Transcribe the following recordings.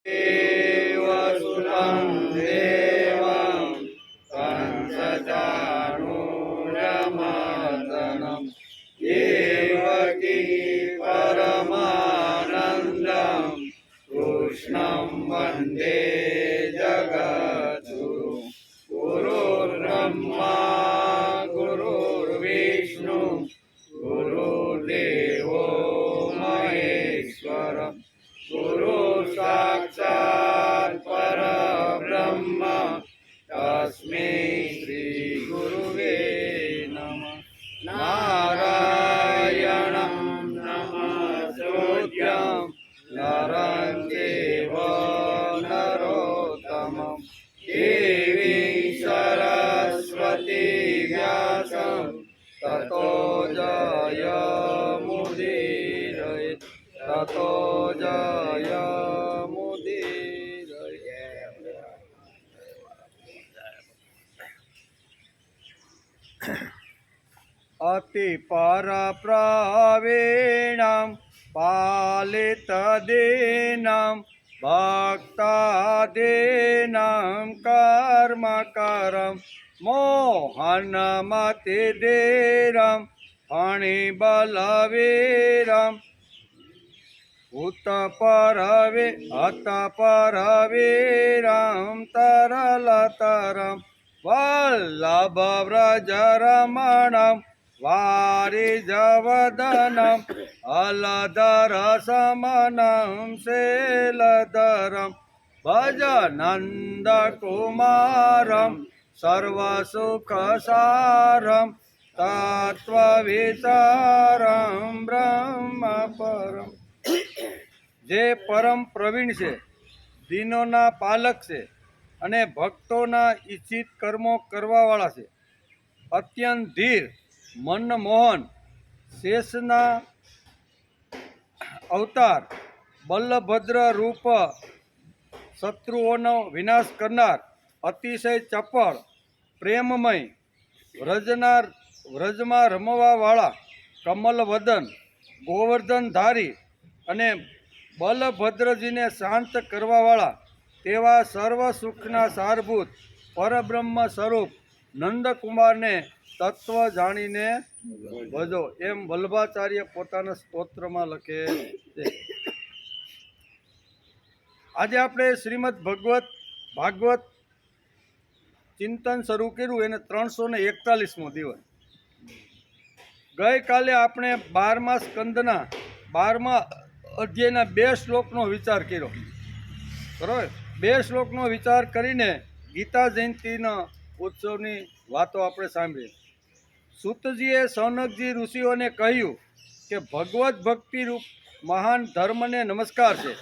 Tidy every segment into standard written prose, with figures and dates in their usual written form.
देवसुतं देवं कंसचाणूरमर्दनं देवकी परमानन्दं कृष्णं वन्दे जगद्गुरुं। गुरुर्ब्रह्मा गुरुर्विष्णु गुरुर्देवो महेश्वरः गुरु साक्षात् परब्रह्म तस्मै श्री गुरुवे नमः। नारायणं नमस्कृत्यं नरं चैव नरोत्तमं देवीं सरस्वती व्यासं ततो जयमुदीरये ततो जयमुदीरये। अति परप्रवीणं पालितदीनं भक्तादीनं कर्मकरं मोहनमतिधीरं फणिबलवीरम् हतपरवीरं तरलतरं वल्लभव्रजरमणं वारिजवदनं अलधरसमनं शैलधरं भज नन्दकुमारं सर्वसुखसारं तत्त्वविचारं ब्रह्मपरम्। જે પરમ પ્રવીણ છે, દિનોના પાલક છે અને ભક્તોના ઈચ્છિત કર્મો કરવાવાળા છે, અત્યંત ધીર મનમોહન શેષના અવતાર બલભદ્ર રૂપ શત્રુઓનો વિનાશ કરનાર અતિશય ચપળ પ્રેમમય વ્રજમાં રમવાવાળા કમલવદન ગોવર્ધનધારી અને બલભદ્રજીને શાંત કરવાવાળા તેવા સર્વ સુખના સારભૂત પરબ્રહ્મ સ્વરૂપ નંદકુમારને તત્વ જાણીને ભજો, એમ વલ્લભાચાર્ય પોતાના સ્તોત્રમાં લખે છે. આજે આપણે શ્રીમદ ભાગવત ચિંતન શરૂ કર્યું, એને 341મો દિવસ. ગઈકાલે આપણે 12મા સ્કંદના 12મા અધ્યાયના 2 શ્લોકનો વિચાર કર્યો, બરાબર. 2 શ્લોકનો વિચાર કરીને ગીતા જયંતિના ઉત્સવની વાતો આપણે સાંભળી. સૂતજીએ સૌનકજી ઋષિઓને કહ્યું કે ભગવત ભક્તિ રૂપ મહાન ધર્મને નમસ્કાર છે,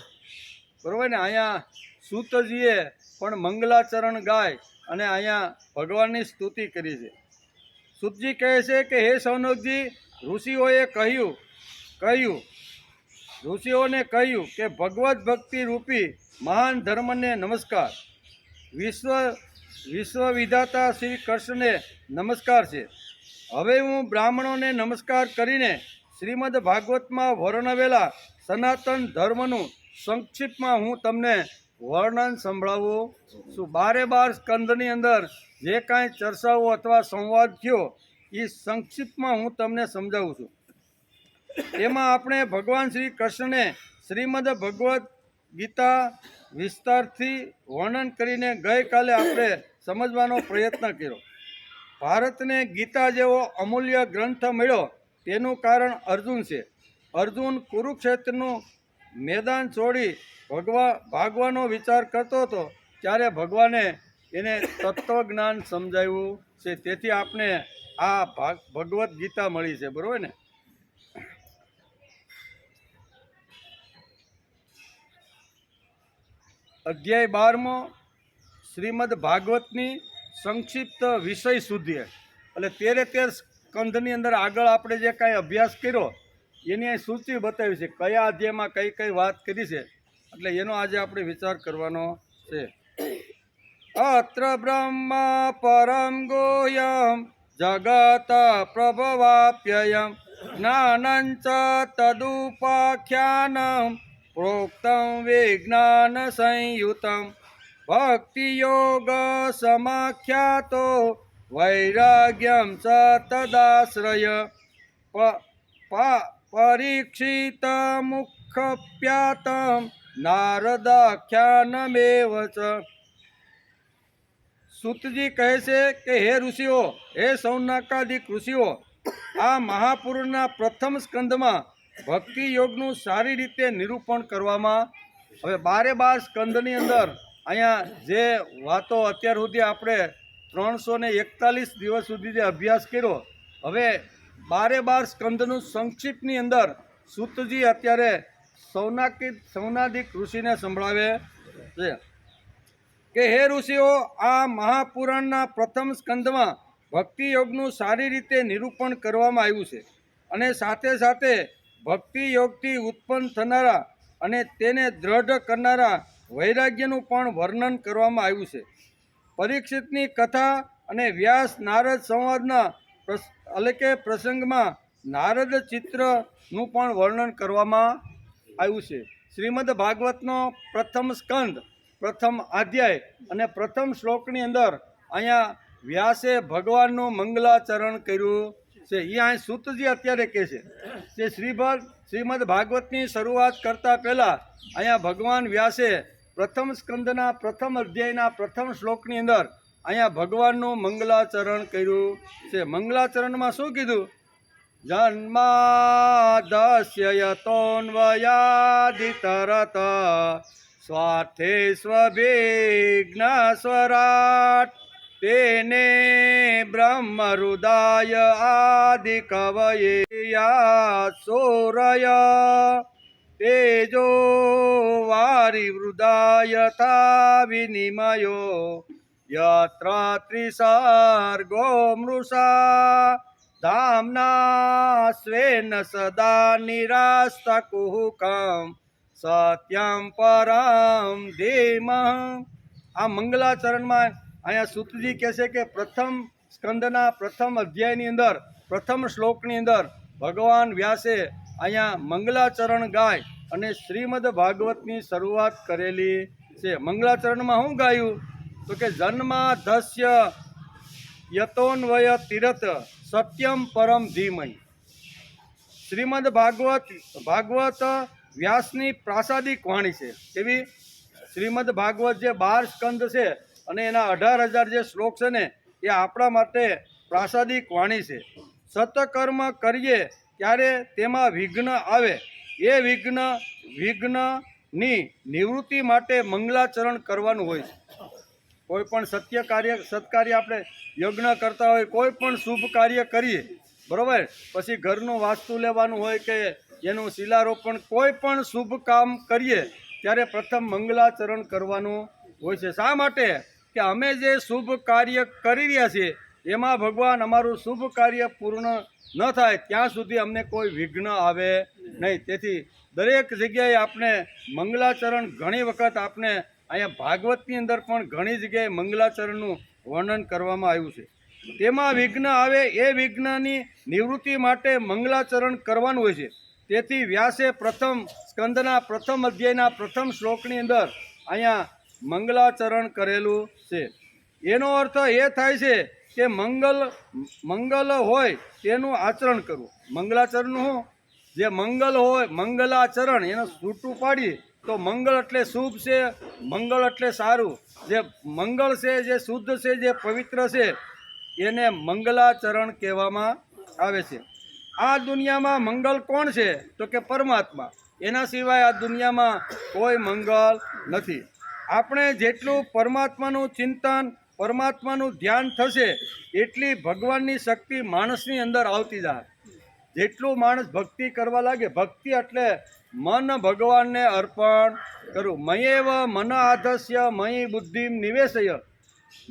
બરાબર ને. અહીંયા સૂતજીએ પણ મંગલાચરણ ગાય અને અહીંયા ભગવાનની સ્તુતિ કરી છે. સૂતજી કહે છે કે હે સૌનકજી, ઋષિઓને કહ્યું કે ભગવત ભક્તિ રૂપી મહાન ધર્મને નમસ્કાર. વિશ્વ વિધાતા શ્રી કૃષ્ણને નમસ્કાર છે. હવે હું બ્રાહ્મણોને નમસ્કાર કરીને શ્રીમદ ભાગવતમાં વર્ણવેલા સનાતન ધર્મનું સંક્ષિપ્તમાં હું તમને વર્ણન સંભળાવું છું. 12 સ્કંદની અંદર જે કાંઈ ચર્ચાઓ અથવા સંવાદ થયો એ સંક્ષિપ્તમાં હું તમને સમજાવું છું. એમાં આપણે ભગવાન શ્રી કૃષ્ણને શ્રીમદ ભગવદ્ ગીતા વિસ્તારથી વર્ણન કરીને ગઈકાલે આપણે સમજવાનો પ્રયત્ન કર્યો. ભારતને ગીતા જેવો અમૂલ્ય ગ્રંથ મળ્યો તેનું કારણ અર્જુન છે. અર્જુન કુરુક્ષેત્રનું મેદાન છોડી ભાગવાનો વિચાર કરતો હતો ત્યારે ભગવાને એને તત્વજ્ઞાન સમજાવ્યું છે. તેથી આપણે આ ભગવદ્ ગીતા મળી છે, બરાબર ને. અધ્યાય 12મો શ્રીમદ ભાગવતની સંક્ષિપ્ત વિષય સુધી, એટલે 13 સ્કંધની અંદર આગળ આપણે જે કાંઈ અભ્યાસ કર્યો એની સૂચિ બતાવી છે, કયા અધ્યાયમાં કઈ કઈ વાત કરી છે, એટલે એનો આજે આપણે વિચાર કરવાનો છે. અત્ર બ્રહ્મ પરમ ગોયમ જગત પ્રભવાપ્યયમ જ્ઞાનંચ તદુપાખ્યાનમ પ્રોક્તમ વિજ્ઞાન સંયુતમ ભક્તિ યોગ સમાખ્યાતો વૈરાગ્યમ સ તદાશ્રય પરીક્ષિત મુખ્યપ્યાતમ નારદાખ્યાનમેવ ચ. સૂતજી કહે છે કે હે ઋષિઓ, હે સૌનકાદિક ઋષિઓ, આ મહાપુરુષના પ્રથમ સ્કંદમાં ભક્તિ યોગનું સારી રીતે નિરૂપણ કરવામાં. હવે 12 સ્કંદની અંદર અહીંયા જે વાતો અત્યાર સુધી આપણે 341 દિવસ સુધી જે અભ્યાસ કર્યો, હવે 12 સ્કંદનું સંક્ષિપ્તની અંદર સૂતજી અત્યારે સૌનાદિક ઋષિને સંભળાવે છે કે હે ઋષિઓ, આ મહાપુરાણના પ્રથમ સ્કંદમાં ભક્તિ યોગનું સારી રીતે નિરૂપણ કરવામાં આવ્યું છે અને સાથે સાથે ભક્તિ યોગથી ઉત્પન્ન થનારા અને તેને દ્રઢ કરનારા વૈરાગ્યનું પણ વર્ણન કરવામાં આવ્યું છે. પરીક્ષિતની કથા અને વ્યાસ નારદ સંવાદના પ્રસંગમાં નારદ ચિત્રનું પણ વર્ણન કરવામાં આવ્યું છે. શ્રીમદ ભાગવતનો પ્રથમ સ્કંદ, પ્રથમ અધ્યાય અને પ્રથમ શ્લોકની અંદર અહીંયા વ્યાસે ભગવાનનું મંગલાચરણ કર્યું છે. એ અહીં સૂતજી અત્યારે કહે છે કે શ્રીમદ ભાગવતની શરૂઆત કરતાં પહેલાં અહીંયા ભગવાન વ્યાસે પ્રથમ સ્કંદના પ્રથમ અધ્યાયના પ્રથમ શ્લોકની અંદર અહીંયા ભગવાનનું મંગલાચરણ કર્યું છે. મંગલાચરણમાં શું કીધું? જન્માદસ્ય યતોન્વયાદિતરત સ્વાર્થે સ્વવિઘ્ન સ્વરાટ તેને બ્રહ્મ હૃદય આદિ કવયે યાસોરય તેજો વારી હૃદય યથા વિનિમયો યત્ર ત્રિસર્ગો મૃષા ધામના સ્વેન સદા નિરાસ્તકુહુકમ સત્યમ પરમ ધીમઃ. આ મંગલાચરણમાં અહીંયા સૂતજી કહે છે કે પ્રથમ સ્કંદના પ્રથમ અધ્યાયની અંદર પ્રથમ શ્લોકની અંદર ભગવાન વ્યાસે અહીંયા મંગલાચરણ ગાય અને શ્રીમદ ભાગવતની શરૂઆત કરેલી છે. મંગલાચરણમાં શું ગાયું? તો કે જન્માધસ્ય યતોન્વય તીરથ સત્યમ પરમ ધીમહિ. શ્રીમદ ભાગવત વ્યાસની પ્રાસાદિક વાણી છે. એવી શ્રીમદ ભાગવત જે 12 સ્કંદ છે અને એના 18,000 જે શ્લોક છે ને, એ આપણા માટે પ્રાસાદિક વાણી છે. સતકર્મ કરીએ ત્યારે તેમાં વિઘ્ન આવે, એ વિઘ્નની નિવૃત્તિ માટે મંગલાચરણ કરવાનું હોય છે. કોઈ પણ સત્કાર્ય આપણે યજ્ઞ કરતા હોય, કોઈ પણ શુભ કાર્ય કરીએ, બરાબર, પછી ઘરનું વાસ્તુ લેવાનું હોય કે એનું શિલારોપણ, કોઈ પણ શુભ કામ કરીએ ત્યારે પ્રથમ મંગલાચરણ કરવાનું હોય છે. શા માટે? કે અમે જે શુભ કાર્ય કરી રહ્યા છીએ એમાં ભગવાન અમારું શુભ કાર્ય પૂર્ણ ન થાય ત્યાં સુધી અમને કોઈ વિઘ્ન આવે નહીં. તેથી દરેક જગ્યાએ આપણે મંગલાચરણ ઘણી વખત આપણે અહીંયા ભાગવતની અંદર પણ ઘણી જગ્યાએ મંગલાચરણનું વર્ણન કરવામાં આવ્યું છે. તેમાં વિઘ્ન આવે એ વિઘ્નની નિવૃત્તિ માટે મંગલાચરણ કરવાનું હોય છે. તેથી વ્યાસે પ્રથમ સ્કંદના પ્રથમ અધ્યાયના પ્રથમ શ્લોકની અંદર અહીંયા મંગલાચરણ કરેલું છે. એનો અર્થ એ થાય છે કે મંગલ હોય તેનું આચરણ કરવું. મંગલાચરણનું શું? જે મંગલ હોય, મંગલાચરણ એનું છૂટું પાડીએ તો મંગળ એટલે શુભ છે, મંગળ એટલે સારું. જે મંગળ છે, જે શુદ્ધ છે, જે પવિત્ર છે, એને મંગલાચરણ કહેવામાં આવે છે. આ દુનિયામાં મંગલ કોણ છે? તો કે પરમાત્મા. એના સિવાય આ દુનિયામાં કોઈ મંગલ નથી. આપણે જેટલું પરમાત્માનું ચિંતન, પરમાત્માનું ધ્યાન થશે એટલી ભગવાનની શક્તિ માણસની અંદર આવતી જાય. જેટલું માણસ ભક્તિ કરવા લાગે, ભક્તિ એટલે મન ભગવાનને અર્પણ કરું. મયેવ મન આધસ્ય મયી બુદ્ધિમ નિવેશય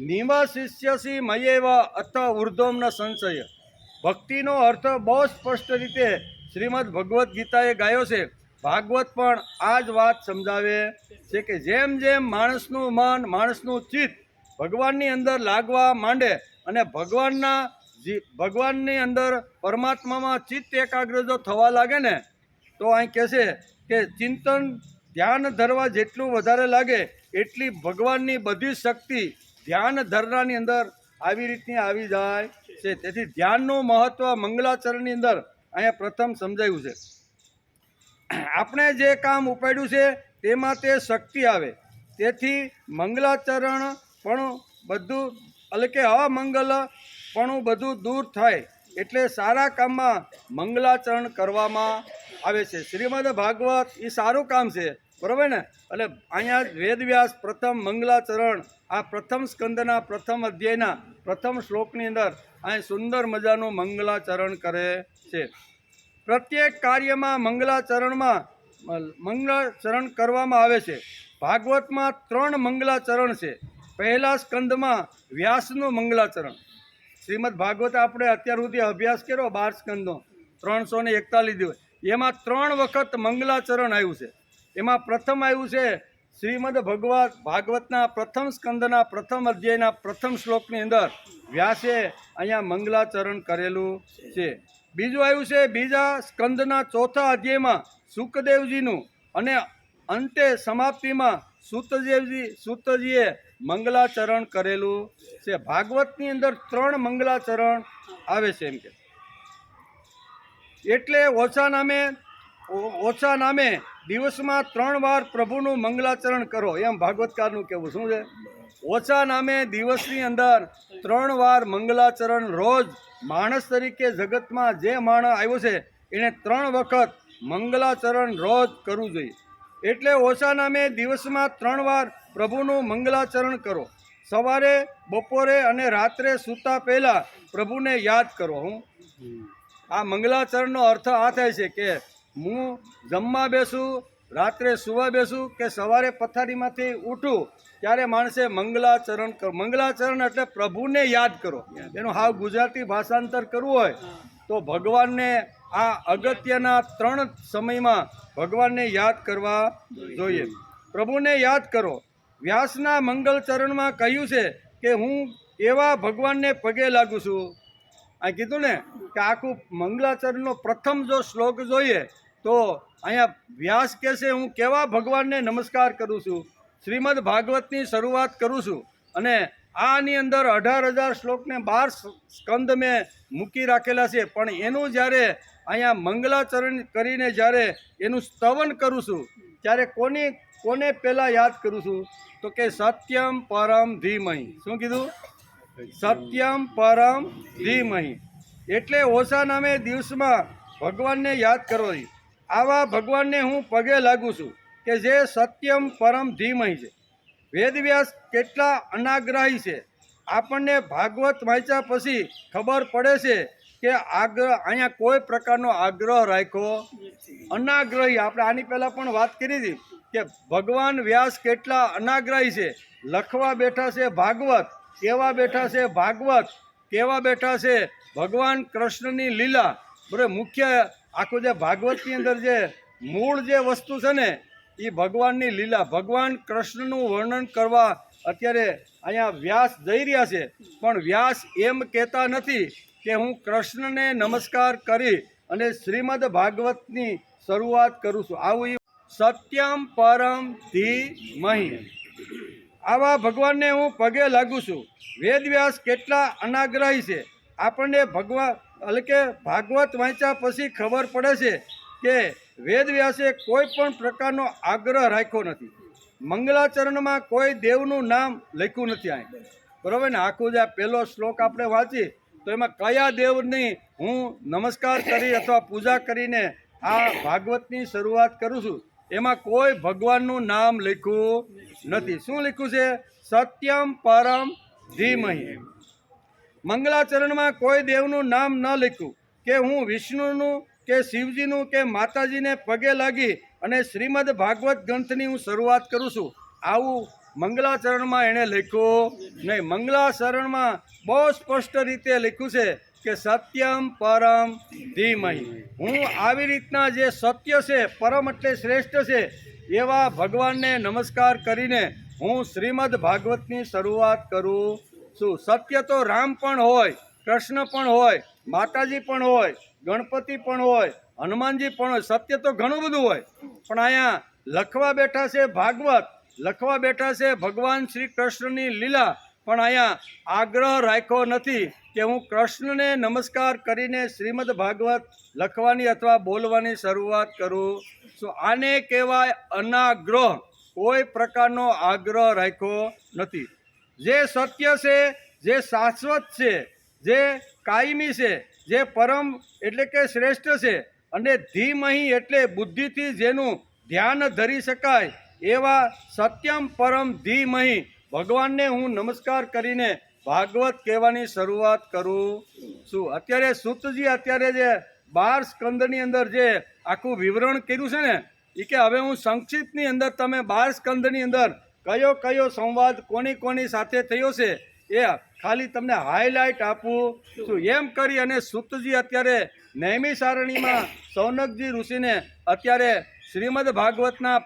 નિવશિષ્યસી મયેવ અત ઉર્ધ્વમ ન સંશય. ભક્તિનો અર્થ બહુ સ્પષ્ટ રીતે શ્રીમદ ભગવદ્ ગીતાએ ગાયો છે. ભાગવત પણ આ જ વાત સમજાવે છે કે જેમ જેમ માણસનું મન, માણસનું ચિત્ત ભગવાનની અંદર લાગવા માંડે અને ભગવાનની અંદર પરમાત્મામાં ચિત્ત એકાગ્ર જો થવા લાગે ને, તો અહીં કહે છે કે ચિંતન ધ્યાન ધરવા જેટલું વધારે લાગે એટલી ભગવાનની બધી શક્તિ ધ્યાન ધરનાની અંદર આવી રીતની આવી જાય છે. તેથી ધ્યાનનું મહત્ત્વ મંગલાચરણની અંદર અહીંયા પ્રથમ સમજાયું છે. આપણે જે કામ ઉપાડ્યું છે તેમાં તે શક્તિ આવે. તેથી મંગલાચરણ પણ બધું એટલે કે અમંગલ પણ બધું દૂર થાય એટલે સારા કામમાં મંગલાચરણ કરવામાં આવે છે. શ્રીમદ ભાગવત એ સારું કામ છે, બરાબર ને. એટલે અહીંયા વેદવ્યાસ પ્રથમ મંગલાચરણ આ પ્રથમ સ્કંદના પ્રથમ અધ્યાયના પ્રથમ શ્લોકની અંદર અહીં સુંદર મજાનું મંગલાચરણ કરે છે. પ્રત્યેક કાર્યમાં મંગલાચરણ કરવામાં આવે છે. ભાગવતમાં 3 મંગલાચરણ છે. પહેલા સ્કંદમાં વ્યાસનું મંગલાચરણ. શ્રીમદ ભાગવત આપણે અત્યાર સુધી અભ્યાસ કર્યો 12 સ્કંદનો 341 દિવસ, એમાં 3 વખત મંગલાચરણ આવ્યું છે. એમાં પ્રથમ આવ્યું છે શ્રીમદ ભાગવતના પ્રથમ સ્કંદના પ્રથમ અધ્યાયના પ્રથમ શ્લોકની અંદર વ્યાસે અહીંયા મંગલાચરણ કરેલું છે. બીજું આવ્યું છે બીજા સ્કંદના ચોથા અધ્યાયમાં સુખદેવજીનું, અને અંતે સમાપ્તિમાં સૂતજીએ મંગલાચરણ કરેલું છે. ભાગવતની અંદર 3 મંગલાચરણ આવે છે. એમ કે એટલે ઓછા નામે દિવસમાં 3 વાર પ્રભુનું મંગલાચરણ કરો, એમ ભાગવતકારનું કહેવું. શું છે? ઓછા નામે દિવસની અંદર 3 વાર મંગલાચરણ રોજ માણસ તરીકે જગતમાં જે માણસ આવ્યો છે એને 3 વખત મંગલાચરણ રોજ કરવું જોઈએ. એટલે ઓછા નામે દિવસમાં 3 વાર પ્રભુનું મંગલાચરણ કરો. સવારે, બપોરે અને રાત્રે સૂતા પહેલાં પ્રભુને યાદ કરો. આ મંગલાચરણનો અર્થ આ થાય છે કે હું જમવા બેસું, રાત્રે સુવા બેસું કે સવારે પથારીમાંથી ઉઠું ત્યારે માણસે મંગલાચરણ કરો. મંગલાચરણ એટલે પ્રભુને યાદ કરો. એનું હાવ ગુજરાતી ભાષાંતર કરવું હોય તો ભગવાનને આ અગત્યના 3 સમયમાં ભગવાનને યાદ કરવા જોઈએ. પ્રભુને યાદ કરો. વ્યાસના મંગલચરણમાં કહ્યું છે કે હું એવા ભગવાનને પગે લાગુ છું. આ કીધું ને કે આખું મંગલાચરણનો પ્રથમ જો શ્લોક જોઈએ તો અહીંયા વ્યાસ કહે છે હું કેવા ભગવાનને નમસ્કાર કરું છું. શ્રીમદ ભાગવતની શરૂઆત કરું છું અને આની અંદર 18,000 શ્લોકને 12 સ્કંદ મેં મૂકી રાખેલા છે. પણ એનું જ્યારે અહીંયા મંગલાચરણ કરીને જ્યારે એનું સ્તવન કરું છું ત્યારે કોને પહેલાં યાદ કરું છું તો કે સત્યમ પરમ ધીમહિ. શું કીધું? સત્યમ પરમ ધીમહિ. એટલે ઓછા નામે દિવસમાં ભગવાનને યાદ કરો. આવા ભગવાનને હું પગે લાગુ છું કે જે સત્યમ પરમ ધીમહિ છે. વેદવ્યાસ કેટલા અનાગ્રહી છે. આપણને ભાગવત વાંચ્યા પછી ખબર પડે છે કે અહીંયા કોઈ પ્રકારનો આગ્રહ રાખ્યો અનાગ્રહી. આપણે આની પહેલાં પણ વાત કરી હતી કે ભગવાન વ્યાસ કેટલા અનાગ્રહી છે. લખવા બેઠા છે ભાગવત, કહેવા બેઠા છે ભાગવત, કહેવા બેઠા છે ભગવાન કૃષ્ણની લીલા. બરાબર, મુખ્ય આખું જે ભાગવતની અંદર જે મૂળ જે વસ્તુ છે ને એ ભગવાનની લીલા, ભગવાન કૃષ્ણનું વર્ણન કરવા અત્યારે અહીંયા વ્યાસ જઈ રહ્યા છે. પણ વ્યાસ એમ કહેતા નથી કે હું કૃષ્ણને નમસ્કાર કરી અને શ્રીમદ ભાગવતની શરૂઆત કરું છું. આવું સત્યમ પરમ ધીમહિ. આવા ભગવાનને હું પગે લાગુ છું. વેદવ્યાસ કેટલા અનાગ્રહી છે. આપણને એટલે કે ભાગવત વાંચ્યા પછી ખબર પડે છે કે વેદવ્યાસે કોઈ પણ પ્રકારનો આગ્રહ રાખ્યો નથી. મંગલાચરણમાં કોઈ દેવનું નામ લખ્યું નથી અહીં. બરાબર ને. આખું જે પહેલો શ્લોક આપણે વાંચી તો એમાં કયા દેવની હું નમસ્કાર કરી અથવા પૂજા કરીને આ ભાગવતની શરૂઆત કરું છું એમાં કોઈ ભગવાનનું નામ લખ્યું નથી. શું લખ્યું છે? સત્યમ પરમ ધીમહિ. મંગલાચરણમાં કોઈ દેવનું નામ ન લખ્યું કે હું વિષ્ણુનું કે શિવજીનું કે માતાજીને પગે લાગી અને શ્રીમદ ભાગવત ગ્રંથની હું શરૂઆત કરું છું. આવું મંગલાચરણમાં એણે લખ્યું નહીં. મંગલાચરણમાં બહુ સ્પષ્ટ રીતે લખ્યું છે કે સત્યમ પરમ ધીમહિ. હું આવી રીતના જે સત્ય છે, પરમ એટલે શ્રેષ્ઠ છે એવા ભગવાનને નમસ્કાર કરીને હું શ્રીમદ ભાગવતની શરૂઆત કરું છું. સત્ય તો રામ પણ હોય, કૃષ્ણ પણ હોય, માતાજી પણ હોય, ગણપતિ પણ હોય, હનુમાનજી પણ હોય. સત્ય તો ઘણું બધું હોય પણ અહીંયા લખવા બેઠા છે ભાગવત, લખવા બેઠા છે ભગવાન શ્રી કૃષ્ણની લીલા, પણ અહીંયા આગ્રહ રાખ્યો નથી કે હું કૃષ્ણને નમસ્કાર કરીને શ્રીમદ ભાગવત લખવાની અથવા બોલવાની શરૂઆત કરું છું. આને કહેવાય અનાગ્રહ. કોઈ પ્રકારનો આગ્રહ રાખ્યો નથી. જે સત્ય છે, જે શાશ્વત છે, જે કાયમી છે, જે પરમ એટલે કે શ્રેષ્ઠ છે, અને ધીમહી એટલે બુદ્ધિથી જેનું ધ્યાન ધરી શકાય એવા સત્યમ પરમ ધીમહી ભગવાનને હું નમસ્કાર કરીને ભાગવત કહેવાની શરૂઆત કરું છું. અત્યારે સૂતજી અત્યારે જે 12 સ્કંદની અંદર જે આખું વિવરણ કર્યું છે ને, એ કે હવે હું સંક્ષિપ્તની અંદર તમે 12 સ્કંદની અંદર કયો કયો સંવાદ કોની કોની સાથે થયો છે એ ખાલી તમને હાઇલાઇટ આપું છું. એમ કરી અને સૂતજી અત્યારે નૈમિષારણ્યમાં સૌનકજી ઋષિને અત્યારે શ્રીમદ ભાગવતના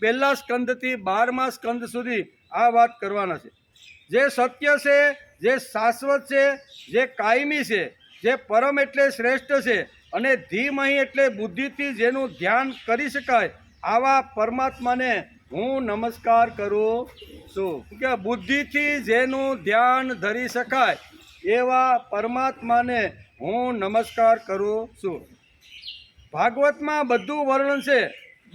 પહેલા સ્કંદથી 12મા સ્કંદ સુધી આ વાત કરવાના છે. જે સત્ય છે, જે શાશ્વત છે, જે કાયમી છે, જે પરમ એટલે શ્રેષ્ઠ છે, અને ધીમહી એટલે બુદ્ધિથી જેનું ધ્યાન કરી શકાય આવા પરમાત્માને હું નમસ્કાર કરું છું. કે બુદ્ધિથી જેનું ધ્યાન ધરી શકાય એવા પરમાત્માને હું નમસ્કાર કરું છું. ભાગવતમાં બધું વર્ણન છે,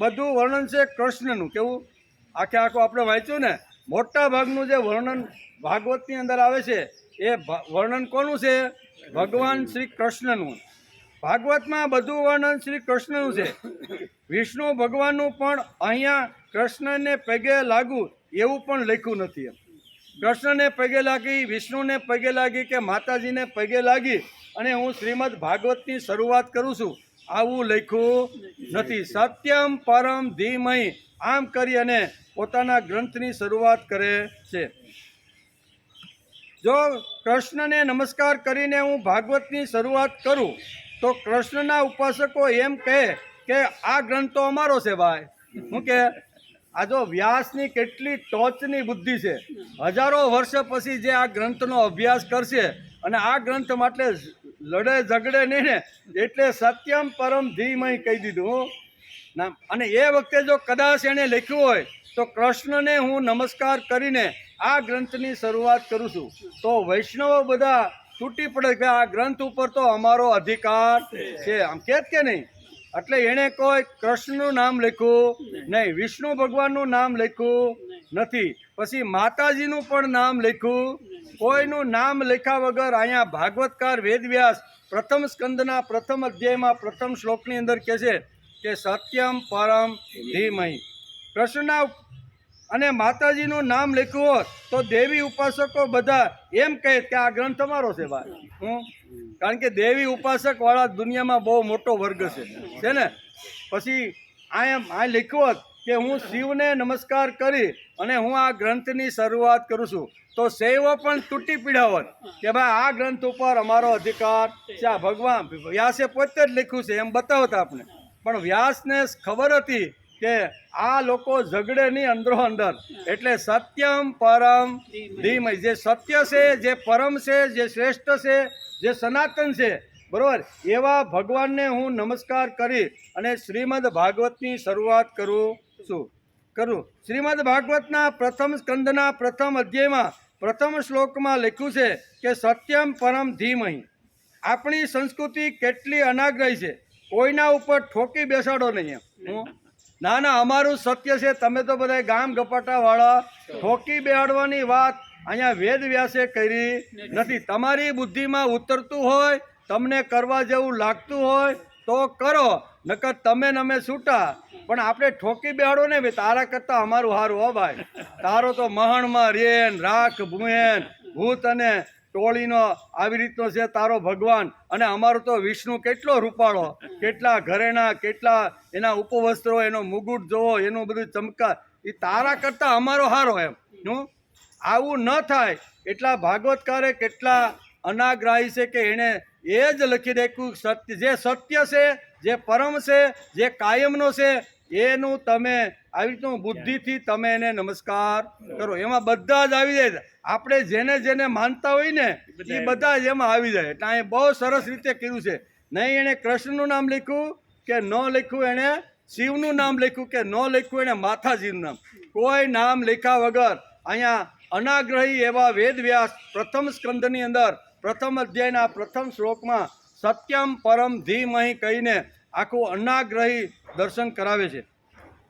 બધું વર્ણન છે કૃષ્ણનું. કેવું આખે આખું આપણે વાંચ્યું ને, મોટા ભાગનું જે વર્ણન ભાગવતની અંદર આવે છે એ વર્ણન કોનું છે? ભગવાન શ્રી કૃષ્ણનું. ભાગવતમાં બધું વર્ણન શ્રી કૃષ્ણનું છે. વિષ્ણુ ભગવાનનું પણ અહીંયા કૃષ્ણને પગે લાગુ એવું પણ લખ્યું નથી. કૃષ્ણને પગે લાગી, વિષ્ણુને પગે લાગી કે માતાજીને પગે લાગી અને હું શ્રીમદ ભાગવતની શરૂઆત કરું છું આવું લખ્યું નથી. સત્યમ પરમ ધીમહી આમ કરી અને પોતાના ગ્રંથની શરૂઆત કરે છે. જો કૃષ્ણને નમસ્કાર કરીને હું ભાગવતની શરૂઆત કરું તો કૃષ્ણના ઉપાસકો એમ કહે કે આ ગ્રંથ તો અમારો છે ભાઈ. શું કે આ જો વ્યાસની કેટલી ટોચની બુદ્ધિ છે. હજારો વર્ષ પછી જે આ ગ્રંથનો અભ્યાસ કરશે અને આ ગ્રંથ માટે લડે ઝગડે નહીં ને, એટલે સત્યમ પરમ ધીમહી કહી દીધું. અને એ વખતે જો કદાચ એણે લખ્યું હોય તો કૃષ્ણને હું નમસ્કાર કરીને આ ગ્રંથની શરૂઆત કરું છું, તો વૈષ્ણવો બધા તૂટી પડે કે આ ગ્રંથ ઉપર તો અમારો અધિકાર છે. આમ કે નહીં. એટલે એણે કોઈ કૃષ્ણનું નામ લખ્યું નહીં, વિષ્ણુ ભગવાનનું નામ લખ્યું નથી, પછી માતાજીનું પણ નામ લખ્યું, કોઈનું નામ લખ્યા વગર અહીંયા ભાગવતકાર વેદવ્યાસ પ્રથમ સ્કંદના પ્રથમ અધ્યાયમાં પ્રથમ શ્લોકની અંદર કહે છે કે સત્યમ પરમ ધીમહી. કૃષ્ણના અને માતાજીનું નામ લખ્યું હોત તો દેવી ઉપાસકો બધા એમ કહે કે આ ગ્રંથ અમારો છે ભાઈ. કારણ કે દેવી ઉપાસક વાળા દુનિયામાં બહુ મોટો વર્ગ છે ને. પછી આ લખ્યું હોત કે હું શિવને નમસ્કાર કરી અને હું આ ગ્રંથની શરૂઆત કરું છું, તો શૈવો પણ તૂટી પીડ્યા હોત કે ભાઈ આ ગ્રંથ ઉપર અમારો અધિકાર છે. આ ભગવાન વ્યાસે પોતે જ લખ્યું છે એમ બતાવતા આપણે. પણ વ્યાસને ખબર હતી કે આ લોકો ઝઘડે નહીં અંદરો અંદર, એટલે સત્યમ પરમ ધીમહી. જે સત્ય છે, જે પરમ છે, જે શ્રેષ્ઠ છે, જે સનાતન છે, બરોબર, એવા ભગવાનને હું નમસ્કાર કરી અને શ્રીમદ ભાગવતની શરૂઆત કરું છું. શ્રીમદ ભાગવતના પ્રથમ સ્કંદના પ્રથમ અધ્યાયમાં પ્રથમ શ્લોકમાં લખ્યું છે કે સત્યમ પરમ ધીમહી. આપણી સંસ્કૃતિ કેટલી અનાગ્રહી છે, કોઈના ઉપર ઠોકી બેસાડો નહીં. ના ના, અમારું સત્ય છે, તમે તો બધા ગામ ગપાટાવાળા, ઠોકી બેહાડવાની વાત અહીંયા વેદ વ્યાસે કરી નથી. તમારી બુદ્ધિમાં ઉતરતું હોય, તમને કરવા જેવું લાગતું હોય તો કરો, નકર તમે નમે છૂટા. પણ આપણે ઠોકી બેહાડો ને ભાઈ, તારા કરતાં અમારું સારું હો ભાઈ. તારો તો મહણમાં રેન રાખ ભૂએન ભૂત અને ટોળીનો આવી રીતનો છે તારો ભગવાન, અને અમારો તો વિષ્ણુ કેટલો રૂપાળો, કેટલા ઘરેણા, કેટલા એના ઉપવસ્ત્રો, એનો મુગુટ જોવો, એનું બધું ચમકા, એ તારા કરતાં અમારો હારો એમ. આવું ન થાય એટલા ભાગવતકારે કેટલા અનાગ્રાહી છે કે એણે એ જ લખી રાખ્યું સત્ય, જે સત્ય છે, જે પરમ છે, જે કાયમનો છે, એનું તમે આવી રીતનું બુદ્ધિથી તમે એને નમસ્કાર કરો. એમાં બધા જ આવી જાય. આપણે જેને જેને માનતા હોય ને એ બધા જ એમાં આવી જાય. એટલે અહીંયા બહુ સરસ રીતે કર્યું છે. નહીં એણે કૃષ્ણનું નામ લખ્યું કે ન લખ્યું, એણે શિવનું નામ લખ્યું કે ન લખ્યું એને માતાજીનું નામ, કોઈ નામ લખ્યા વગર અહીંયા અનાગ્રહી એવા વેદવ્યાસ પ્રથમ સ્કંદની અંદર પ્રથમ અધ્યાયના પ્રથમ શ્લોકમાં સત્યમ પરમ ધીમહિ કહીને આખું અનાગ્રહી દર્શન કરાવે છે.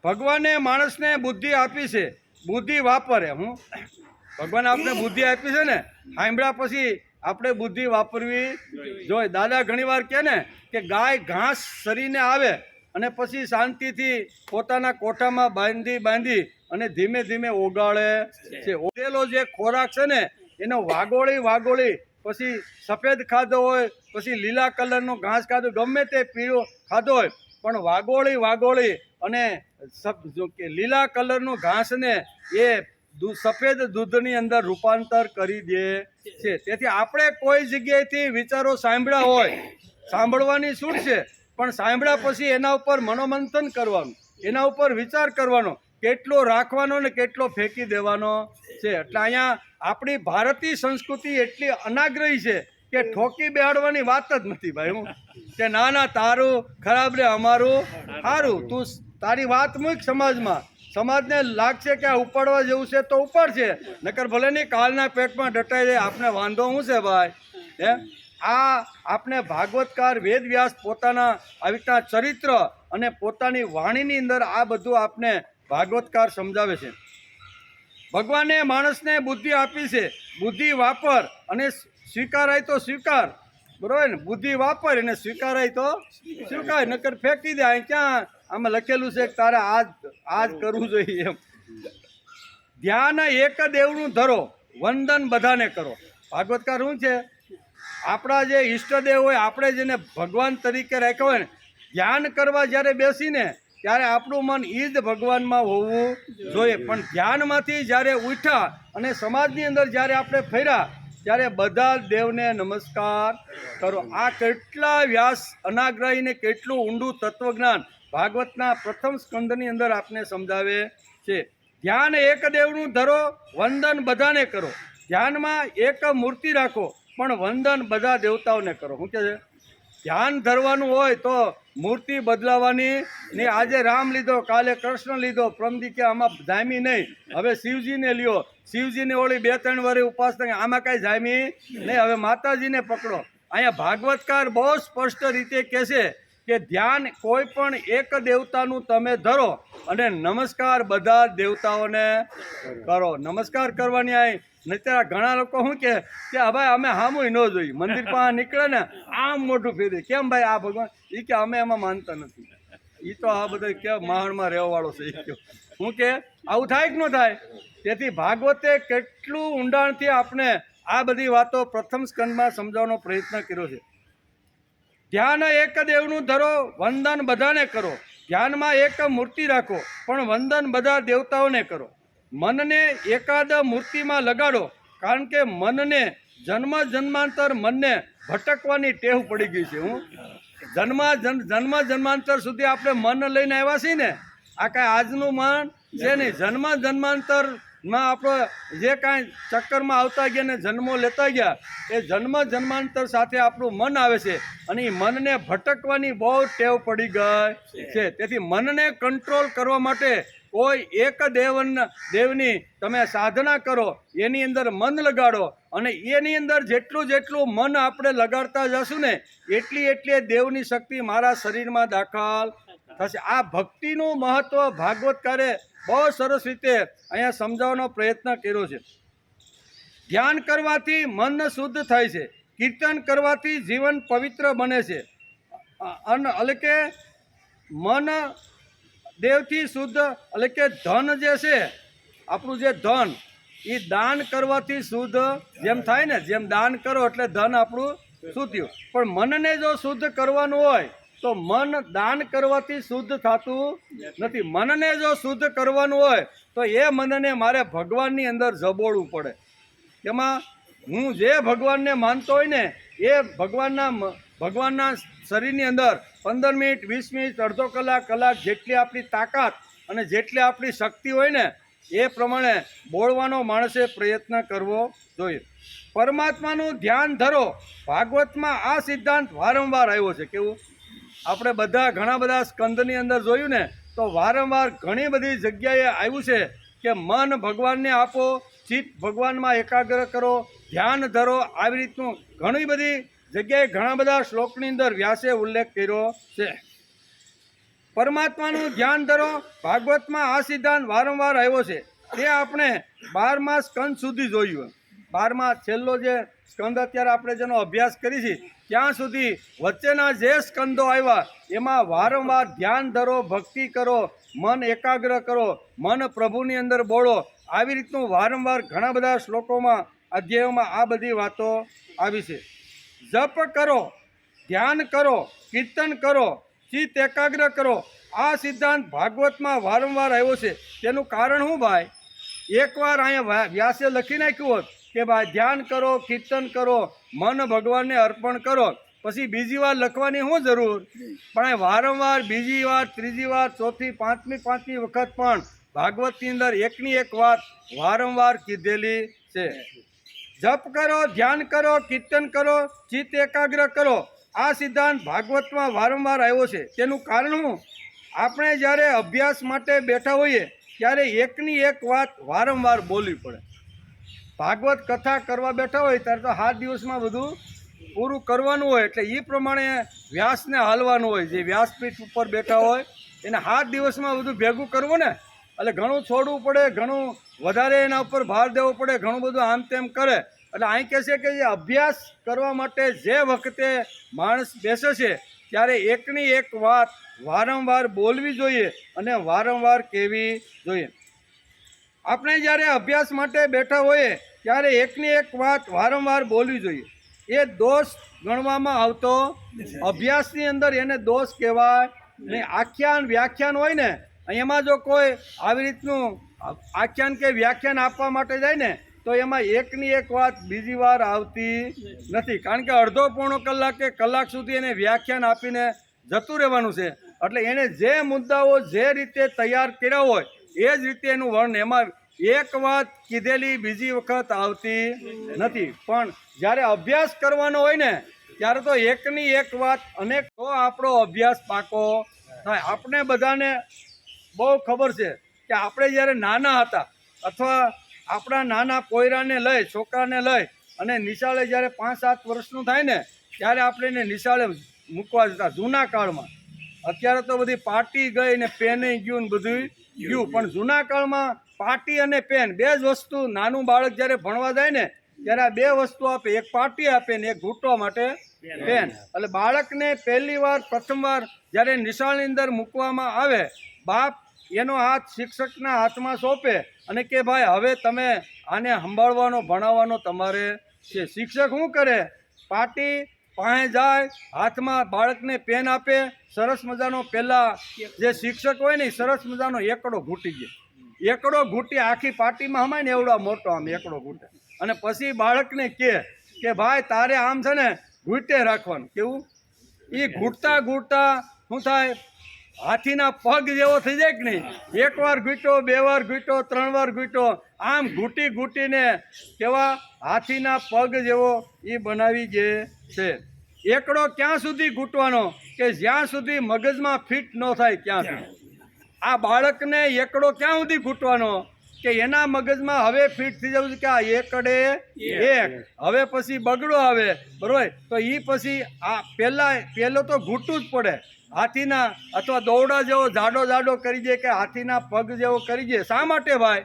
ભગવાને માણસને બુદ્ધિ આપી છે, બુદ્ધિ વાપરે. ભગવાન આપણે બુદ્ધિ આપી છે ને, સાંભળ્યા પછી આપણે બુદ્ધિ વાપરવી જોઈએ. દાદા ઘણીવાર કહે ને કે ગાય ઘાસ સરીને આવે અને પછી શાંતિથી પોતાના કોઠામાં બાંધી અને ધીમે ધીમે ઓગાળે છે. ઓગળેલો જે ખોરાક છે ને એનો વાગોળી પછી સફેદ ખાધો હોય, પછી લીલા કલરનો ઘાસ ખાધો, ગમે તે પીળો ખાધો હોય, પણ વાગોળી અને લીલા કલરનું ઘાસને એ સફેદ દૂધની અંદર રૂપાંતર કરી દે છે. તેથી આપણે કોઈ જગ્યાએથી વિચારો સાંભળ્યા હોય, સાંભળવાની છૂટ છે, પણ સાંભળ્યા પછી એના ઉપર મનોમંથન કરવાનું, એના ઉપર વિચાર કરવાનો, કેટલો રાખવાનો ને કેટલો ફેંકી દેવાનો છે. એટલે અહીંયા આપણી ભારતીય સંસ્કૃતિ એટલી અનાગ્રહી છે કે ઠોકી બેહાડવાની વાત જ નથી ભાઈ. કે ના તારું ખરાબ ને અમારું સારું, તું તારી વાત મૂક સમાજમાં, સમાજને લાગશે કે આ ઉપાડવા જેવું છે તો ઉપાડશે, નકર ભલે નહીં કાલના પેટમાં દટાઈ જાય. આપણે વાંધો શું છે ભાઈ? આ આપણે ભાગવતકાર વેદવ્યાસ પોતાના આવી રીતના ચરિત્ર અને પોતાની વાણીની અંદર આ બધું આપણે ભાગવતકાર સમજાવે છે. ભગવાને માણસને બુદ્ધિ આપી છે, બુદ્ધિ વાપર અને સ્વીકારાય તો સ્વીકાર, બરોબર ને? બુદ્ધિ વાપર અને સ્વીકારાય તો સ્વીકાર, નકર ફેંકી દે. અહીં ક્યાં આમાં લખેલું છે કે તારે આજ કરવું જોઈએ એમ. ધ્યાન એક દેવનું ધરો, વંદન બધાને કરો. ભાગવતકાર શું છે? આપણા જે ઈષ્ટદેવ હોય, આપણે જેને ભગવાન તરીકે રાખ્યા હોય ને, ધ્યાન કરવા જ્યારે બેસીને ત્યારે આપણું મન એ જ ભગવાનમાં હોવું જોઈએ. પણ ધ્યાનમાંથી જ્યારે ઉઠ્યા અને સમાજની અંદર જ્યારે આપણે ફર્યા ત્યારે બધા દેવને નમસ્કાર કરો. આ કેટલા વ્યાસ અનાગ્રહીને કેટલું ઊંડું તત્વજ્ઞાન ભાગવતના પ્રથમ સ્કંદની અંદર આપને સમજાવે છે. ધ્યાન એક દેવનું ધરો, વંદન બધાને કરો. ધ્યાનમાં એક મૂર્તિ રાખો, પણ વંદન બધા દેવતાઓને કરો. શું કહે છે? ધ્યાન ધરવાનું હોય તો મૂર્તિ બદલાવાની ને. આજે રામ લીધો, કાલે કૃષ્ણ લીધો, પ્રમદી કે આમાં જામી નહીં, હવે શિવજીને લ્યો, શિવજીને ઓળી 2-3 વર્ષ ઉપાસના, આમાં કાંઈ જામી નહીં, હવે માતાજીને પકડો. અહીંયા ભાગવતકાર બહુ સ્પષ્ટ રીતે કહે છે કે ધ્યાન કોઈ પણ એક દેવતાનું તમે ધરો અને નમસ્કાર બધા દેવતાઓને કરો. નમસ્કાર કરવાની આવી નહીતર ઘણા લોકો શું કે હવે અમે હામુય ન જોઈ, મંદિર પાસે નીકળે ને આમ મોઢું ફેરી, કેમ ભાઈ આ ભગવાન? એ કે અમે એમાં માનતા નથી. એ તો આ બધા કે માહણમાં રહેવાવાળો છે. એ કહ્યું હું કે આવું થાય કે ન થાય? તેથી ભાગવતે કેટલું ઊંડાણથી આપણે આ બધી વાતો પ્રથમ સ્કંદમાં સમજાવવાનો પ્રયત્ન કર્યો છે. ધ્યાન એક દેવનું ધરો, વંદન બધાને કરો. ધ્યાનમાં એક મૂર્તિ રાખો, પણ વંદન બધા દેવતાઓને કરો. મનને એકાદ મૂર્તિમાં લગાડો, કારણ કે મનને જન્માંતર મનને ભટકવાની ટેવ પડી ગઈ છે. જન્માંતર સુધી આપણે મન લઈને આવ્યા છીએ ને, આ કાંઈ આજનું મન છે નહીં. જન્માંતરમાં આપણો જે કાંઈ ચક્કરમાં આવતા ગયા ને જન્મો લેતા ગયા, એ જન્માંતર સાથે આપણું મન આવે છે અને એ મનને ભટકવાની બહુ ટેવ પડી ગઈ છે. તેથી મનને કંટ્રોલ કરવા માટે કોઈ એક દેવની તમે સાધના કરો, એની અંદર મન લગાડો અને એની અંદર જેટલું મન આપણે લગાડતા જશું ને એટલી દેવની શક્તિ મારા શરીરમાં દાખલ થશે. આ ભક્તિનું મહત્વ ભાગવતકારે બહુ સરસ રીતે અહીંયા સમજાવવાનો પ્રયત્ન કર્યો છે. ધ્યાન કરવાથી મન શુદ્ધ થાય છે, કીર્તન કરવાથી જીવન પવિત્ર બને છે. એટલે કે મન દેવથી શુદ્ધ, એટલે કે ધન જે છે આપણું, જે ધન એ દાન કરવાથી શુદ્ધ જેમ થાય ને, જેમ દાન કરો એટલે ધન આપણું શુદ્ધ થયું. પણ મનને જો શુદ્ધ કરવાનું હોય તો મન દાન કરવાથી શુદ્ધ થતું નથી. મનને જો શુદ્ધ કરવાનું હોય તો એ મનને મારે ભગવાનની અંદર જબોળવું પડે. એમાં હું જે ભગવાનને માનતો હોય ને એ ભગવાનના શરીરની અંદર 15 મિનિટ, 20 મિનિટ, અડધો કલાક જેટલી આપણી તાકાત અને જેટલી આપણી શક્તિ હોય ને એ પ્રમાણે બોલવાનો માણસે પ્રયત્ન કરવો જોઈએ. પરમાત્માનું ધ્યાન ધરો. ભાગવતમાં આ સિદ્ધાંત વારંવાર આવ્યો છે. કેવું? આપણે બધા ઘણા બધા સ્કંદની અંદર જોયું ને તો વારંવાર ઘણી બધી જગ્યાએ આવ્યું છે કે મન ભગવાનને આપો, ચિત્ત ભગવાનમાં એકાગ્ર કરો, ધ્યાન ધરો. આવી રીતનું ઘણી બધી જગ્યાએ ઘણા બધા શ્લોકની અંદર વ્યાસે ઉલ્લેખ કર્યો છે. પરમાત્માનું ધ્યાન ધરો. ભાગવતમાં આ સિદ્ધાંત વારંવાર આવ્યો છે. તે આપણે 12મા સ્કંદ સુધી જોયું. 12મા છેલ્લો જે સ્કંદ અત્યારે આપણે જેનો અભ્યાસ કરી છે ત્યાં સુધી વચ્ચેના જે સ્કંદો આવ્યા એમાં વારંવાર ધ્યાન ધરો, ભક્તિ કરો, મન એકાગ્ર કરો, મન પ્રભુની અંદર બોલો. આવી રીતનું વારંવાર ઘણા બધા શ્લોકોમાં અધ્યાયોમાં આ બધી વાતો આવી છે. જપ કરો, ધ્યાન કરો, કીર્તન કરો, ચિત્ત એકાગ્ર કરો. આ સિદ્ધાંત ભાગવતમાં વારંવાર આવ્યો છે. તેનું કારણ શું ભાઈ? એકવાર અહીંયા વ્યાસે લખી નાખ્યું હોત કે ભાઈ ધ્યાન કરો, કીર્તન કરો, મન ભગવાનને અર્પણ કરો, પછી બીજી વાર લખવાની શું જરૂર? પણ એ વારંવાર બીજી વાર, ત્રીજી વાર, ચોથી, પાંચમી વખત પણ ભાગવતની અંદર એકની એક વાત વારંવાર કીધેલી છે. જપ કરો, ધ્યાન કરો, કીર્તન કરો, ચિત્ત એકાગ્ર કરો. આ સિદ્ધાંત ભાગવતમાં વારંવાર આવ્યો છે. તેનું કારણ શું? આપણે જ્યારે અભ્યાસ માટે બેઠા હોઈએ ત્યારે એકની એક વાત વારંવાર બોલવી પડે. ભાગવત કથા કરવા બેઠા હોય ત્યારે તો 7 દિવસમાં બધું પૂરું કરવાનું હોય, એટલે એ પ્રમાણે વ્યાસને હાલવાનું હોય. જે વ્યાસપીઠ ઉપર બેઠા હોય એને 7 દિવસમાં બધું ભેગું કરવું ને, એટલે ઘણું છોડવું પડે, ઘણું વધારે એના ઉપર ભાર દેવો પડે, ઘણું બધું આમ તેમ કરે. એટલે અહીં કહે છે કે જે અભ્યાસ કરવા માટે જે વખતે માણસ બેસે છે ત્યારે એકની એક વાત વારંવાર બોલવી જોઈએ અને વારંવાર કહેવી જોઈએ. આપણે જ્યારે અભ્યાસ માટે બેઠા હોઈએ ત્યારે એકની એક વાત વારંવાર બોલવી જોઈએ. એ દોષ ગણવામાં આવતો અભ્યાસની અંદર એને દોષ કહેવાય ને. આખ્યાન વ્યાખ્યાન હોય ને, એમાં જો કોઈ આવી રીતનું આખ્યાન કે વ્યાખ્યાન આપવા માટે જાય ને તો એમાં એકની એક વાત બીજી વાર આવતી નથી. કારણ કે અડધો પોણો કલાક કે કલાક સુધી એને વ્યાખ્યાન આપીને જતું રહેવાનું છે. એટલે એને જે મુદ્દાઓ જે રીતે તૈયાર કર્યા હોય એ જ રીતે એનું વર્ણન, એમાં એક વાત કીધેલી બીજી વખત આવતી નથી. પણ જ્યારે અભ્યાસ કરવાનો હોય ને ત્યારે તો એકની એક વાત અનેક, તો આપણો અભ્યાસ પાકો થાય. આપણે બધાને બહુ ખબર છે કે આપણે જ્યારે નાના હતા અથવા આપણા નાના પોયરાને લઈ, છોકરાને લઈ અને નિશાળે જ્યારે 5-7 વર્ષનું થાય ને ત્યારે આપણે એને નિશાળે મૂકવા જતા જૂના કાળમાં. અત્યારે તો બધી પાટી ગઈ ને પેને ગયું ને બધું ગયું, પણ જૂના કાળમાં પાટી અને પેન બે જ વસ્તુ. નાનું બાળક જ્યારે ભણવા જાય ને ત્યારે આ બે વસ્તુ આપે, એક પાટી આપે ને એક ઘૂંટવા માટે પેન. એટલે બાળકને પહેલી વાર, પ્રથમવાર જ્યારે નિશાળની અંદર મૂકવામાં આવે, બાપ એનો હાથ શિક્ષકના હાથમાં સોંપે અને કે ભાઈ હવે તમે આને સંભાળવાનો, ભણાવવાનો તમારે છે. શિક્ષક શું કરે? પાટી પાસે જાય, હાથમાં બાળકને પેન આપે, સરસ મજાનો પહેલાં જે શિક્ષક હોય ને સરસ મજાનો એકડો ઘૂંટી જાય. એકડો ઘૂંટી આખી પાટીમાં હમાય ને એવડો મોટો આમ એકડો ઘૂંટે અને પછી બાળકને કે ભાઈ તારે આમ છે ને ઘૂંટે રાખવાનું. કેવું? એ ઘૂંટતા ઘૂંટતા શું થાય? હાથીના પગ જેવો થઈ જાય કે નહીં? એકવાર ઘૂંટ્યો, 2 વાર ઘૂંટ્યો, 3 વાર ઘૂંટ્યો, આમ ઘૂંટી ઘૂંટીને કેવા હાથીના પગ જેવો એ બનાવી દે છે. એકડો ક્યાં સુધી ઘૂંટવાનો? કે જ્યાં સુધી મગજમાં ફિટ ન થાય ત્યાં સુધી. આ બાળકને એકડો ક્યાં સુધી ઘૂંટવાનો? કે એના મગજમાં હવે ફિટ થઈ જવું છે કે આ એકડે એક, હવે પછી બગડો આવે, બરોબર? તો એ પછી આ પહેલો તો ઘૂંટવું જ પડે. હાથીના અથવા દોરડા જેવો જાડો કરી દે કે હાથીના પગ જેવો કરી દે. શા માટે ભાઈ?